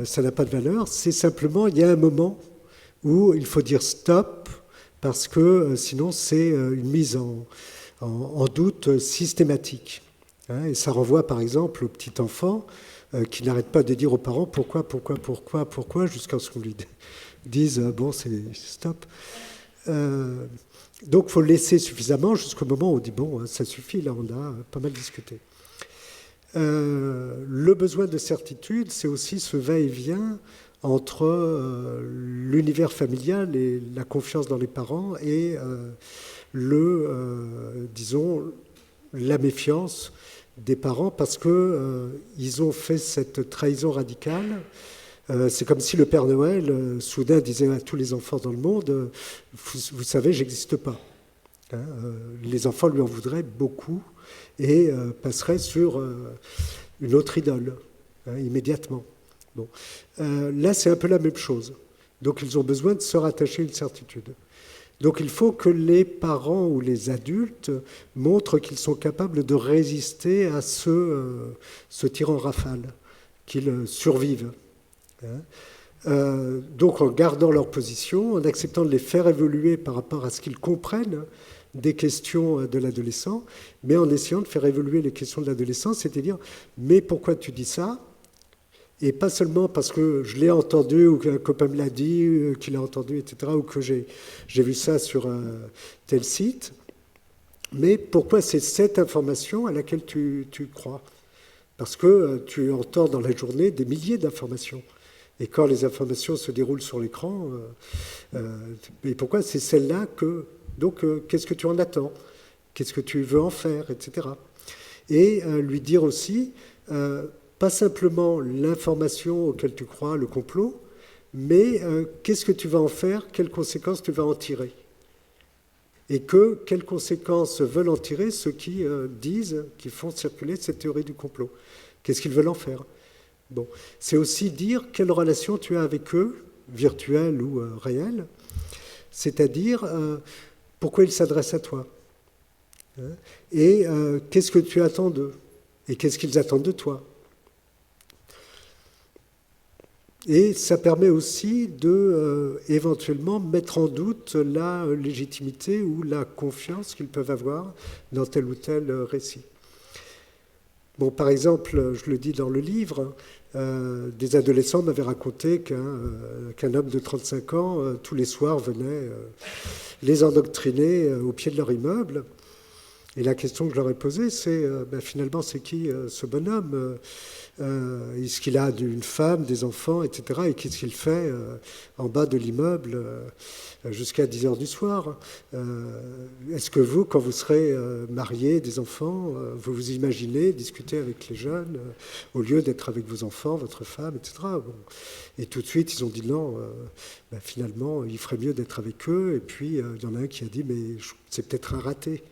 ça n'a pas de valeur. C'est simplement, il y a un moment où il faut dire stop, parce que sinon c'est une mise en doute systématique. Hein, et ça renvoie par exemple au petit enfant qui n'arrête pas de dire aux parents pourquoi, jusqu'à ce qu'on lui dise bon, c'est stop. Donc il faut laisser suffisamment jusqu'au moment où on dit bon, ça suffit, là on a pas mal discuté. Le besoin de certitude, c'est aussi ce va-et-vient entre l'univers familial et la confiance dans les parents et disons, la méfiance des parents parce qu'ils ont fait cette trahison radicale. C'est comme si le Père Noël, soudain, disait à tous les enfants dans le monde, vous savez, j'existe pas. Hein, les enfants lui en voudraient beaucoup et passeraient sur une autre idole, hein, immédiatement. Bon. Là, c'est un peu la même chose. Donc, ils ont besoin de se rattacher à une certitude. Donc, il faut que les parents ou les adultes montrent qu'ils sont capables de résister à ce tyran rafale, qu'ils survivent. Donc en gardant leur position, en acceptant de les faire évoluer par rapport à ce qu'ils comprennent des questions de l'adolescent, mais en essayant de faire évoluer les questions de l'adolescent, c'est-à-dire « mais pourquoi tu dis ça ?» Et pas seulement parce que je l'ai entendu, ou qu'un copain me l'a dit, qu'il a entendu, etc., ou que j'ai vu ça sur tel site, mais pourquoi c'est cette information à laquelle tu crois? Parce que tu entends dans la journée des milliers d'informations. Et quand les informations se déroulent sur l'écran, et pourquoi c'est celle-là que... Donc, qu'est-ce que tu en attends? Qu'est-ce que tu veux en faire, etc. Et lui dire aussi, pas simplement l'information auquel tu crois, le complot, mais qu'est-ce que tu vas en faire, quelles conséquences tu vas en tirer. Et quelles conséquences veulent en tirer ceux qui disent, qui font circuler cette théorie du complot. Qu'est-ce qu'ils veulent en faire? Bon, c'est aussi dire quelle relation tu as avec eux, virtuelle ou réelle, c'est-à-dire pourquoi ils s'adressent à toi, hein, et qu'est-ce que tu attends d'eux, et qu'est-ce qu'ils attendent de toi. Et ça permet aussi de éventuellement mettre en doute la légitimité ou la confiance qu'ils peuvent avoir dans tel ou tel récit. Bon, par exemple, je le dis dans le livre, des adolescents m'avaient raconté qu'un homme de 35 ans, tous les soirs, venait les endoctriner au pied de leur immeuble. Et la question que je leur ai posée, c'est finalement, c'est qui ce bonhomme? Est-ce qu'il a une femme, des enfants, etc. Et qu'est-ce qu'il fait en bas de l'immeuble jusqu'à 10h du soir? Est-ce que vous, quand vous serez mariés, des enfants, vous vous imaginez discuter avec les jeunes au lieu d'être avec vos enfants, votre femme, etc. Bon. Et tout de suite, ils ont dit non, finalement, il ferait mieux d'être avec eux. Et puis, il y en a un qui a dit, mais c'est peut-être un raté.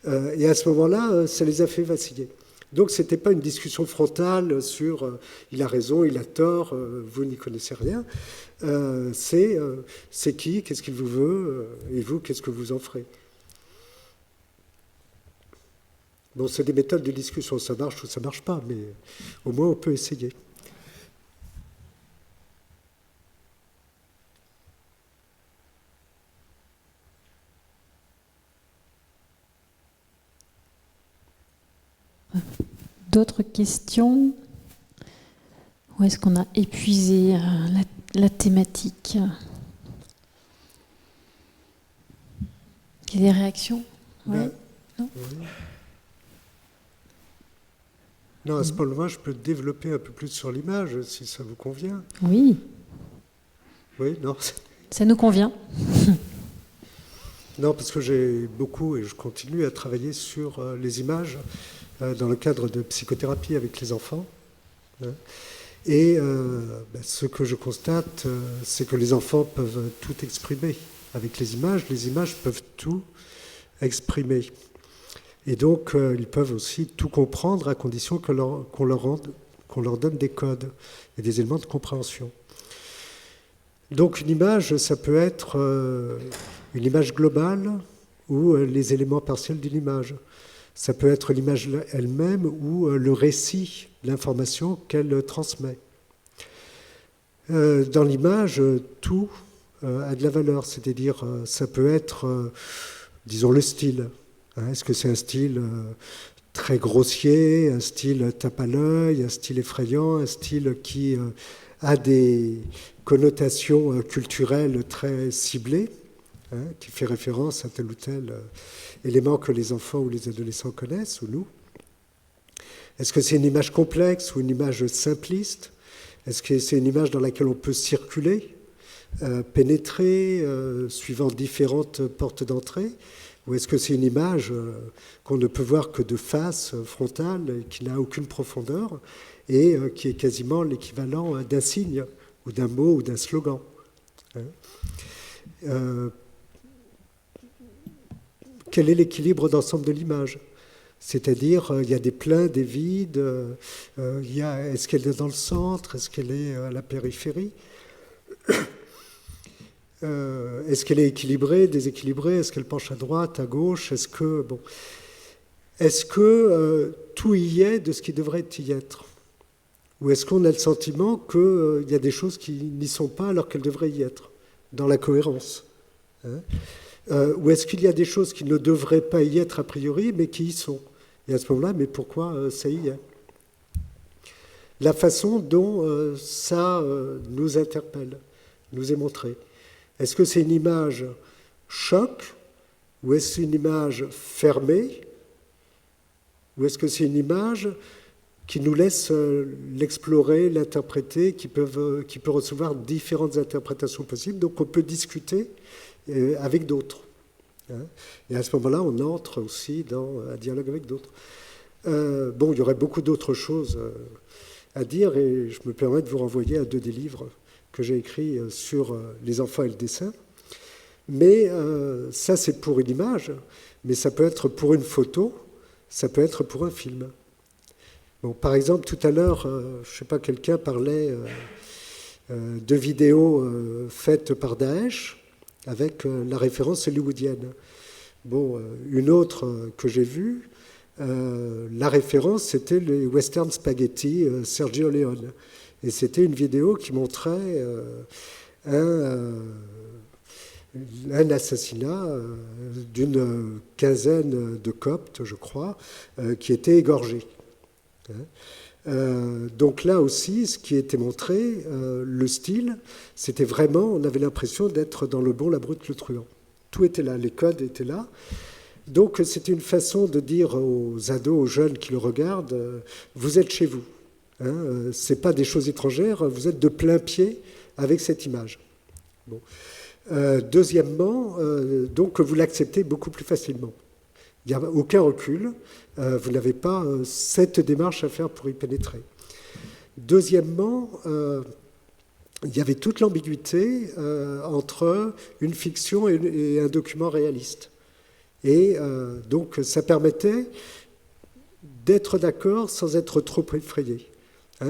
Et à ce moment-là, ça les a fait vaciller. Donc, ce n'était pas une discussion frontale sur il a raison, il a tort, vous n'y connaissez rien. C'est qui, qu'est-ce qu'il vous veut, et vous, qu'est-ce que vous en ferez. Bon, c'est des méthodes de discussion, ça marche ou ça ne marche pas, mais au moins on peut essayer. D'autres questions? Ou est-ce qu'on a épuisé la thématique? Il y a des réactions? Ouais. Non, non, à ce moment-là, je peux développer un peu plus sur l'image, si ça vous convient. Oui. Oui, non. Ça nous convient. Non, parce que j'ai beaucoup, et je continue à travailler sur les images dans le cadre de psychothérapie avec les enfants. Et ce que je constate, c'est que les enfants peuvent tout exprimer avec les images peuvent tout exprimer. Et donc, ils peuvent aussi tout comprendre à condition qu'on leur donne des codes et des éléments de compréhension. Donc, une image, ça peut être une image globale ou les éléments partiels d'une image. Ça peut être l'image elle-même ou le récit, l'information qu'elle transmet. Dans l'image, tout a de la valeur, c'est-à-dire ça peut être, disons, le style. Est-ce que c'est un style très grossier, un style tape à l'œil, un style effrayant, un style qui a des connotations culturelles très ciblées, qui fait référence à tel ou tel élément que les enfants ou les adolescents connaissent, ou nous? Est-ce que c'est une image complexe ou une image simpliste? Est-ce que c'est une image dans laquelle on peut circuler, pénétrer, suivant différentes portes d'entrée? Ou est-ce que c'est une image qu'on ne peut voir que de face, frontale, et qui n'a aucune profondeur, et qui est quasiment l'équivalent d'un signe, ou d'un mot, ou d'un slogan. Quel est l'équilibre d'ensemble de l'image? C'est-à-dire, il y a des pleins, des vides, est-ce qu'elle est dans le centre, est-ce qu'elle est à la périphérie? Est-ce qu'elle est équilibrée, déséquilibrée? Est-ce qu'elle penche à droite, à gauche? Est-ce que tout y est de ce qui devrait y être? Ou est-ce qu'on a le sentiment qu'il y a des choses qui n'y sont pas alors qu'elles devraient y être, dans la cohérence, ou est-ce qu'il y a des choses qui ne devraient pas y être a priori, mais qui y sont? Et à ce moment-là, mais pourquoi ça y est? La façon dont ça nous interpelle, nous est montré. Est-ce que c'est une image choc, ou est-ce que c'est une image fermée, ou est-ce que c'est une image qui nous laisse l'explorer, l'interpréter, qui peut recevoir différentes interprétations possibles, donc on peut discuter avec d'autres. Et à ce moment-là, on entre aussi dans un dialogue avec d'autres. Il y aurait beaucoup d'autres choses à dire, et je me permets de vous renvoyer à 2 des livres que j'ai écrits sur les enfants et le dessin. Mais ça, c'est pour une image, mais ça peut être pour une photo, ça peut être pour un film. Bon, par exemple, tout à l'heure, je ne sais pas, quelqu'un parlait de vidéos faites par Daesh avec la référence hollywoodienne. Bon, une autre que j'ai vue, la référence, c'était les western spaghetti Sergio Leone. Et c'était une vidéo qui montrait un assassinat d'une quinzaine de Coptes, je crois, qui étaient égorgés. Donc là aussi, ce qui était montré, le style, c'était vraiment, on avait l'impression d'être dans Le Bon, la Brute, le Truand. Tout était là, les codes étaient là. Donc c'était une façon de dire aux ados, aux jeunes qui le regardent, vous êtes chez vous. Ce n'est pas des choses étrangères, vous êtes de plein pied avec cette image. Bon. Deuxièmement, donc vous l'acceptez beaucoup plus facilement. Il n'y a aucun recul, vous n'avez pas cette démarche à faire pour y pénétrer. Deuxièmement, il y avait toute l'ambiguïté entre une fiction et un document réaliste. Et donc ça permettait d'être d'accord sans être trop effrayé.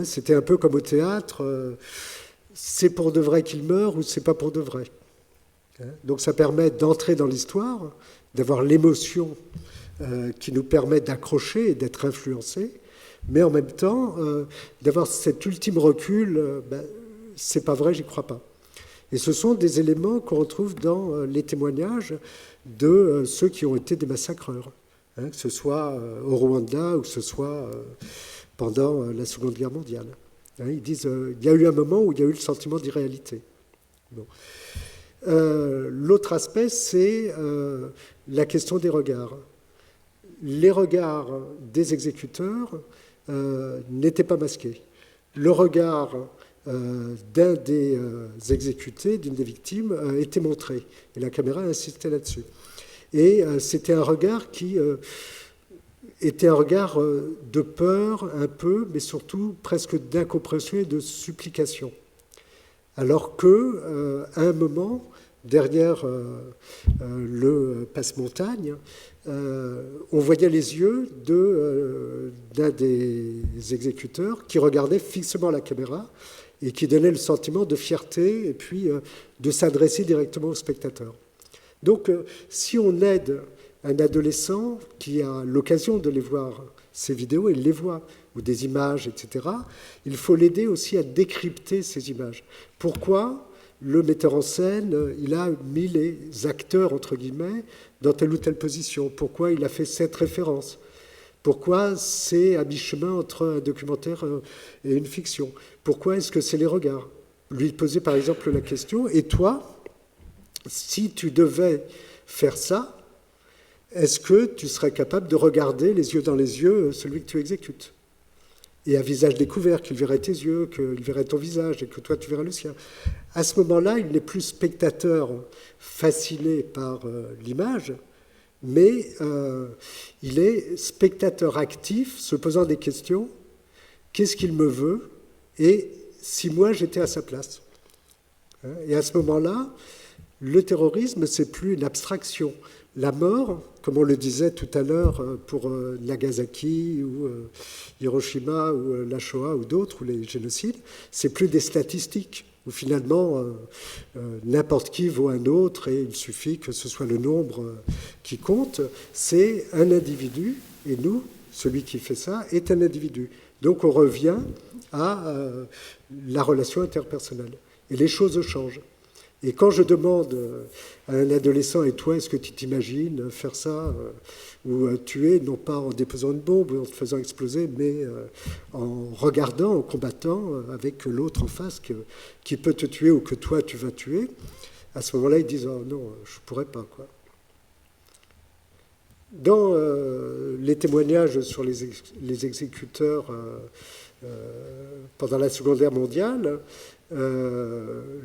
C'était un peu comme au théâtre, c'est pour de vrai qu'il meurt ou c'est pas pour de vrai. Donc ça permet d'entrer dans l'histoire, d'avoir l'émotion qui nous permet d'accrocher et d'être influencé, mais en même temps d'avoir cet ultime recul, c'est pas vrai, j'y crois pas. Et ce sont des éléments qu'on retrouve dans les témoignages de ceux qui ont été des massacreurs, que ce soit au Rwanda ou que ce soit pendant la Seconde Guerre mondiale. Ils disent il y a eu un moment où il y a eu le sentiment d'irréalité. Bon. L'autre aspect, c'est la question des regards. Les regards des exécuteurs n'étaient pas masqués. Le regard d'un des exécutés, d'une des victimes, était montré. Et la caméra insistait là-dessus. Et c'était un regard qui était un regard de peur un peu, mais surtout presque d'incompréhension et de supplication. Alors que, à un moment, derrière le passe-montagne, on voyait les yeux d'un des exécuteurs qui regardait fixement la caméra et qui donnait le sentiment de fierté et puis de s'adresser directement au spectateur. Donc, si on aide un adolescent qui a l'occasion de les voir, ces vidéos, il les voit, ou des images, etc., il faut l'aider aussi à décrypter ces images. Pourquoi le metteur en scène, il a mis les acteurs, entre guillemets, dans telle ou telle position? Pourquoi il a fait cette référence? Pourquoi c'est à mi-chemin entre un documentaire et une fiction? Pourquoi est-ce que c'est les regards? Lui poser par exemple la question, et toi, si tu devais faire ça, est-ce que tu serais capable de regarder les yeux dans les yeux celui que tu exécutes? Et à visage découvert, qu'il verrait tes yeux, qu'il verrait ton visage, et que toi tu verrais le sien. À ce moment-là, il n'est plus spectateur fasciné par l'image, mais il est spectateur actif, se posant des questions. Qu'est-ce qu'il me veut? Et si moi, j'étais à sa place? Et à ce moment-là, le terrorisme, c'est plus une abstraction. La mort, comme on le disait tout à l'heure pour Nagasaki ou Hiroshima ou la Shoah ou d'autres, ou les génocides, c'est plus des statistiques où finalement n'importe qui vaut un autre et il suffit que ce soit le nombre qui compte. C'est un individu et nous, celui qui fait ça, est un individu. Donc on revient à la relation interpersonnelle. Et les choses changent. Et quand je demande à un adolescent, et toi, est-ce que tu t'imagines faire ça ou tuer, non pas en déposant une bombe ou en te faisant exploser, mais en regardant, en combattant avec l'autre en face qui peut te tuer ou que toi, tu vas tuer, à ce moment-là, ils disent « Oh non, je ne pourrais pas. » quoi. Dans les témoignages sur les exécuteurs pendant la Seconde Guerre mondiale,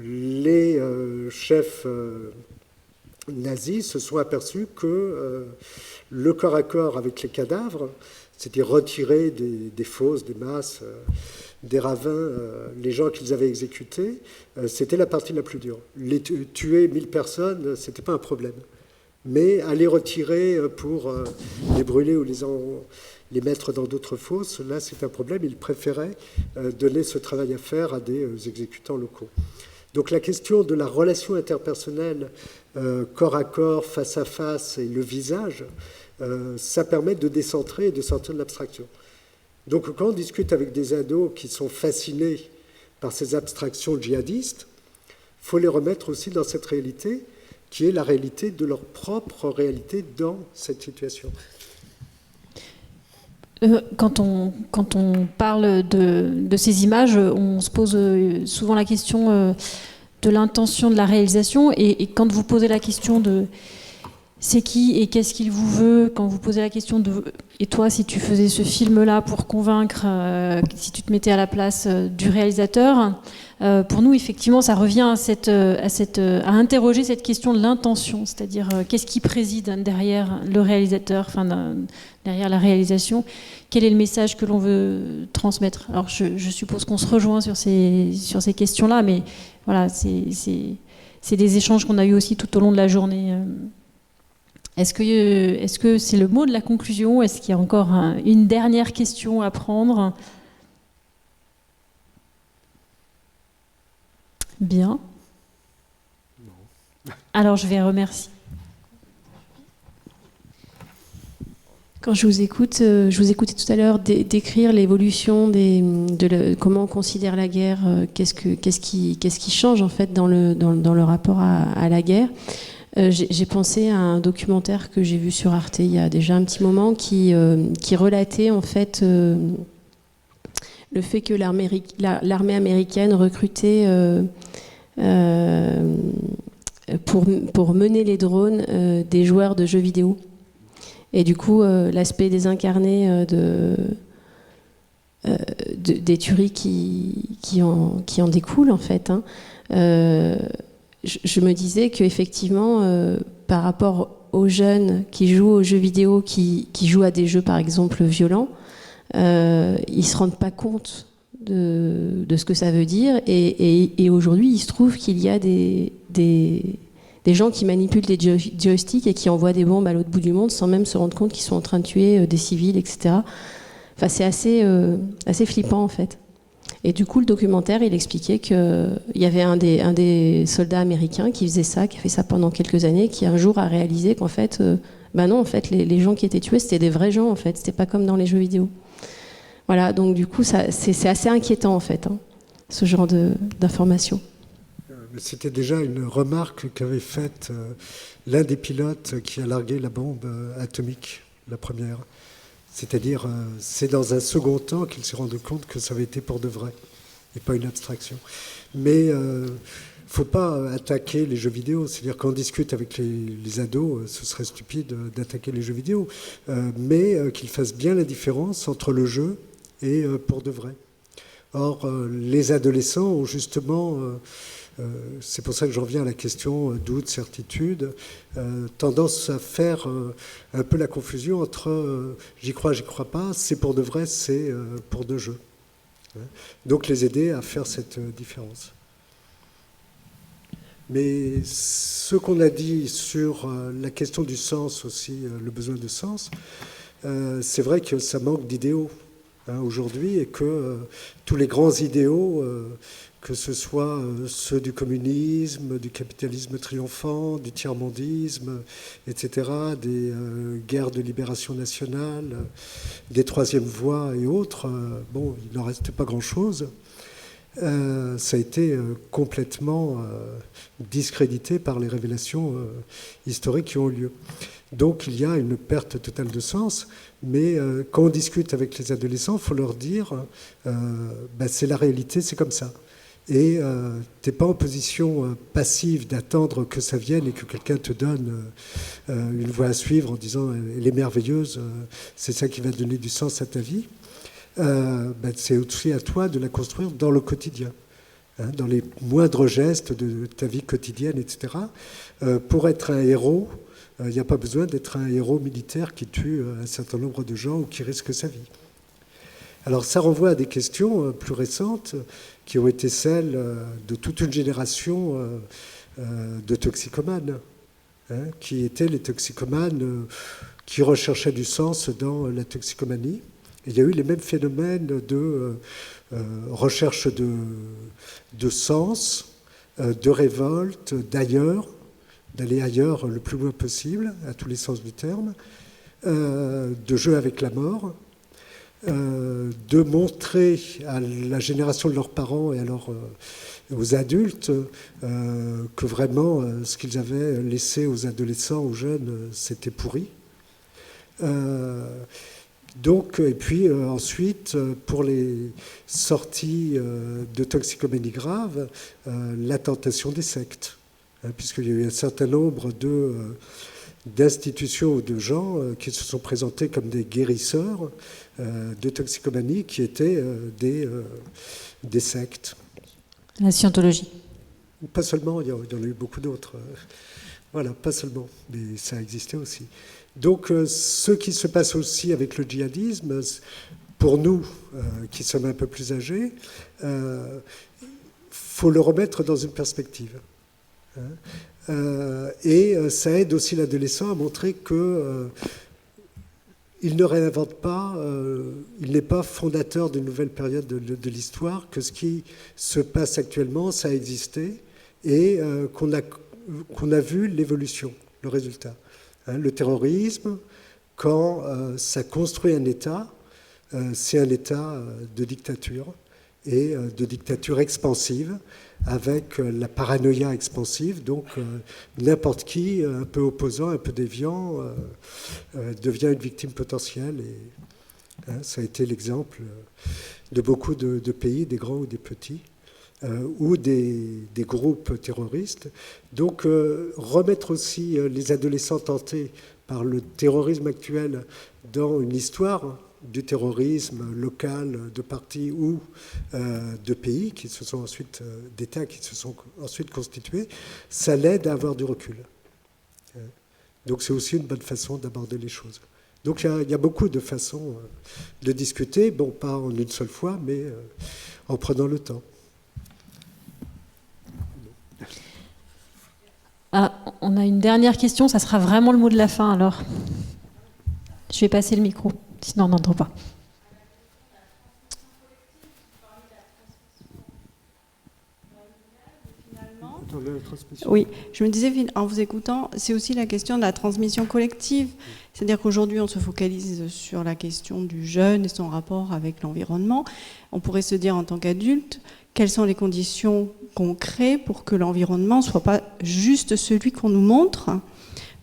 les chefs nazis se sont aperçus que le corps à corps avec les cadavres, c'est-à-dire retirer des fosses, des masses, des ravins, les gens qu'ils avaient exécutés, c'était la partie la plus dure. Tuer 1000 personnes, ce n'était pas un problème. Mais aller retirer pour les brûler ou les mettre dans d'autres fosses, là c'est un problème. Ils préféraient donner ce travail à faire à des exécutants locaux. Donc la question de la relation interpersonnelle, corps à corps, face à face et le visage, ça permet de décentrer et de sortir de l'abstraction. Donc quand on discute avec des ados qui sont fascinés par ces abstractions djihadistes, il faut les remettre aussi dans cette réalité qui est la réalité de leur propre réalité dans cette situation. Quand on parle de ces images, on se pose souvent la question de l'intention de la réalisation. Et quand vous posez la question de c'est qui et qu'est-ce qu'il vous veut, quand vous posez la question de et toi, si tu faisais ce film-là pour convaincre, si tu te mettais à la place du réalisateur, pour nous, effectivement, ça revient à interroger cette question de l'intention, c'est-à-dire qu'est-ce qui préside derrière le réalisateur, enfin, derrière la réalisation, quel est le message que l'on veut transmettre. Alors, je suppose qu'on se rejoint sur ces questions-là, mais voilà, c'est des échanges qu'on a eus aussi tout au long de la journée. Est-ce que c'est le mot de la conclusion? Est-ce qu'il y a encore une dernière question à prendre? Bien. Alors je vais remercier. Quand je vous écoutais tout à l'heure décrire l'évolution comment on considère la guerre, qu'est-ce qui change en fait dans le rapport à la guerre. J'ai pensé à un documentaire que j'ai vu sur Arte il y a déjà un petit moment qui relatait en fait le fait que l'armée américaine recrutait pour mener les drones des joueurs de jeux vidéo. Et du coup, l'aspect désincarné des tueries qui en découlent en fait. Hein. Je me disais qu'effectivement, par rapport aux jeunes qui jouent aux jeux vidéo, qui jouent à des jeux par exemple violents, ils ne se rendent pas compte de ce que ça veut dire. Et aujourd'hui, il se trouve qu'il y a des gens qui manipulent des joysticks et qui envoient des bombes à l'autre bout du monde sans même se rendre compte qu'ils sont en train de tuer des civils, etc. Enfin, c'est assez flippant en fait. Et du coup, le documentaire, il expliquait qu'il y avait un des soldats américains qui faisait ça, qui a fait ça pendant quelques années, qui un jour a réalisé qu'en fait, non, en fait, les gens qui étaient tués, c'était des vrais gens, en fait. C'était pas comme dans les jeux vidéo. Voilà, donc du coup, c'est assez inquiétant, en fait, hein, ce genre d'informations. C'était déjà une remarque qu'avait faite l'un des pilotes qui a largué la bombe atomique, la première. C'est-à-dire, c'est dans un second temps qu'il s'est rendu compte que ça avait été pour de vrai, et pas une abstraction. Mais il ne faut pas attaquer les jeux vidéo. C'est-à-dire, quand on discute avec les ados, ce serait stupide d'attaquer les jeux vidéo, mais qu'ils fassent bien la différence entre le jeu et pour de vrai. Or, les adolescents ont justement c'est pour ça que j'en viens à la question doute, certitude, tendance à faire un peu la confusion entre j'y crois pas, c'est pour de vrai, c'est pour de jeu. Donc les aider à faire cette différence. Mais ce qu'on a dit sur la question du sens aussi, le besoin de sens, c'est vrai que ça manque d'idéaux aujourd'hui et que tous les grands idéaux, que ce soit ceux du communisme, du capitalisme triomphant, du tiers-mondisme, etc., des guerres de libération nationale, des troisièmes voies et autres, bon, il n'en reste pas grand-chose. Ça a été complètement discrédité par les révélations historiques qui ont eu lieu. Donc il y a une perte totale de sens, mais quand on discute avec les adolescents, il faut leur dire c'est la réalité, c'est comme ça. Et tu n'es pas en position passive d'attendre que ça vienne et que quelqu'un te donne une voie à suivre en disant elle est merveilleuse, c'est ça qui va donner du sens à ta vie. C'est aussi à toi de la construire dans le quotidien, dans les moindres gestes de ta vie quotidienne, etc. Pour être un héros, il n'y a pas besoin d'être un héros militaire qui tue un certain nombre de gens ou qui risque sa vie. Alors ça renvoie à des questions plus récentes qui ont été celles de toute une génération de toxicomanes, qui étaient les toxicomanes qui recherchaient du sens dans la toxicomanie. Et il y a eu les mêmes phénomènes de recherche de sens, de révolte, d'ailleurs, d'aller ailleurs le plus loin possible, à tous les sens du terme, de jeu avec la mort, de montrer à la génération de leurs parents et aux adultes que vraiment ce qu'ils avaient laissé aux adolescents, aux jeunes, c'était pourri. Donc, et puis ensuite, pour les sorties de toxicomanie grave, la tentation des sectes, puisqu'il y a eu un certain nombre d'institutions ou de gens qui se sont présentés comme des guérisseurs de toxicomanie qui étaient des sectes. La scientologie. Pas seulement, il y en a eu beaucoup d'autres. Voilà, pas seulement, mais ça existait aussi. Donc, ce qui se passe aussi avec le djihadisme, pour nous qui sommes un peu plus âgés, faut le remettre dans une perspective. Et ça aide aussi l'adolescent à montrer que il ne réinvente pas, il n'est pas fondateur d'une nouvelle période de l'histoire, que ce qui se passe actuellement, ça a existé, et qu'on a vu l'évolution, le résultat. Le terrorisme, quand ça construit un État, c'est un État de dictature, et de dictature expansive, avec la paranoïa expansive, donc n'importe qui, un peu opposant, un peu déviant, devient une victime potentielle. Et ça a été l'exemple de beaucoup de pays, des grands ou des petits, ou des groupes terroristes. Donc remettre aussi les adolescents tentés par le terrorisme actuel dans une histoire du terrorisme local de partis ou de pays qui se sont ensuite, d'États qui se sont ensuite constitués, ça l'aide à avoir du recul. Donc c'est aussi une bonne façon d'aborder les choses. Donc il y a beaucoup de façons de discuter, bon pas en une seule fois, mais en prenant le temps. Ah, on a une dernière question, ça sera vraiment le mot de la fin alors. Je vais passer le micro, sinon on n'entend pas. Oui, je me disais en vous écoutant, c'est aussi la question de la transmission collective. C'est-à-dire qu'aujourd'hui, on se focalise sur la question du jeune et son rapport avec l'environnement. On pourrait se dire en tant qu'adulte, quelles sont les conditions qu'on crée pour que l'environnement ne soit pas juste celui qu'on nous montre,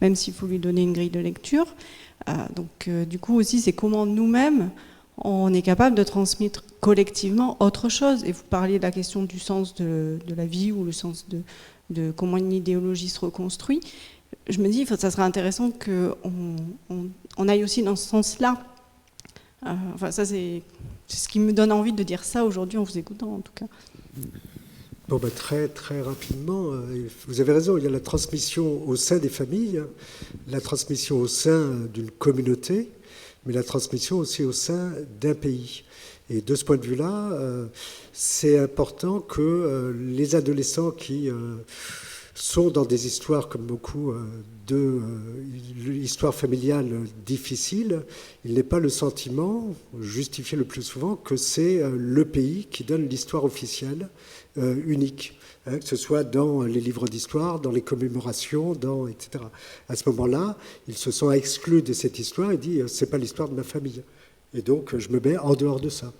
même s'il faut lui donner une grille de lecture. Du coup aussi, c'est comment nous-mêmes, on est capable de transmettre collectivement autre chose. Et vous parliez de la question du sens de la vie ou le sens de comment une idéologie se reconstruit. Je me dis, ça serait intéressant qu'on aille aussi dans ce sens-là. Ça, c'est ce qui me donne envie de dire ça aujourd'hui en vous écoutant, en tout cas. Bon, très, très rapidement, vous avez raison, il y a la transmission au sein des familles, la transmission au sein d'une communauté, mais la transmission aussi au sein d'un pays. Et de ce point de vue-là, c'est important que les adolescents qui sont dans des histoires, comme beaucoup, l'histoire familiale difficile, ils n'aient pas le sentiment, justifié le plus souvent, que c'est le pays qui donne l'histoire officielle unique, que ce soit dans les livres d'histoire, dans les commémorations, etc. À ce moment-là, ils se sont exclus de cette histoire et disent c'est pas l'histoire de ma famille. Et donc, je me mets en dehors de ça.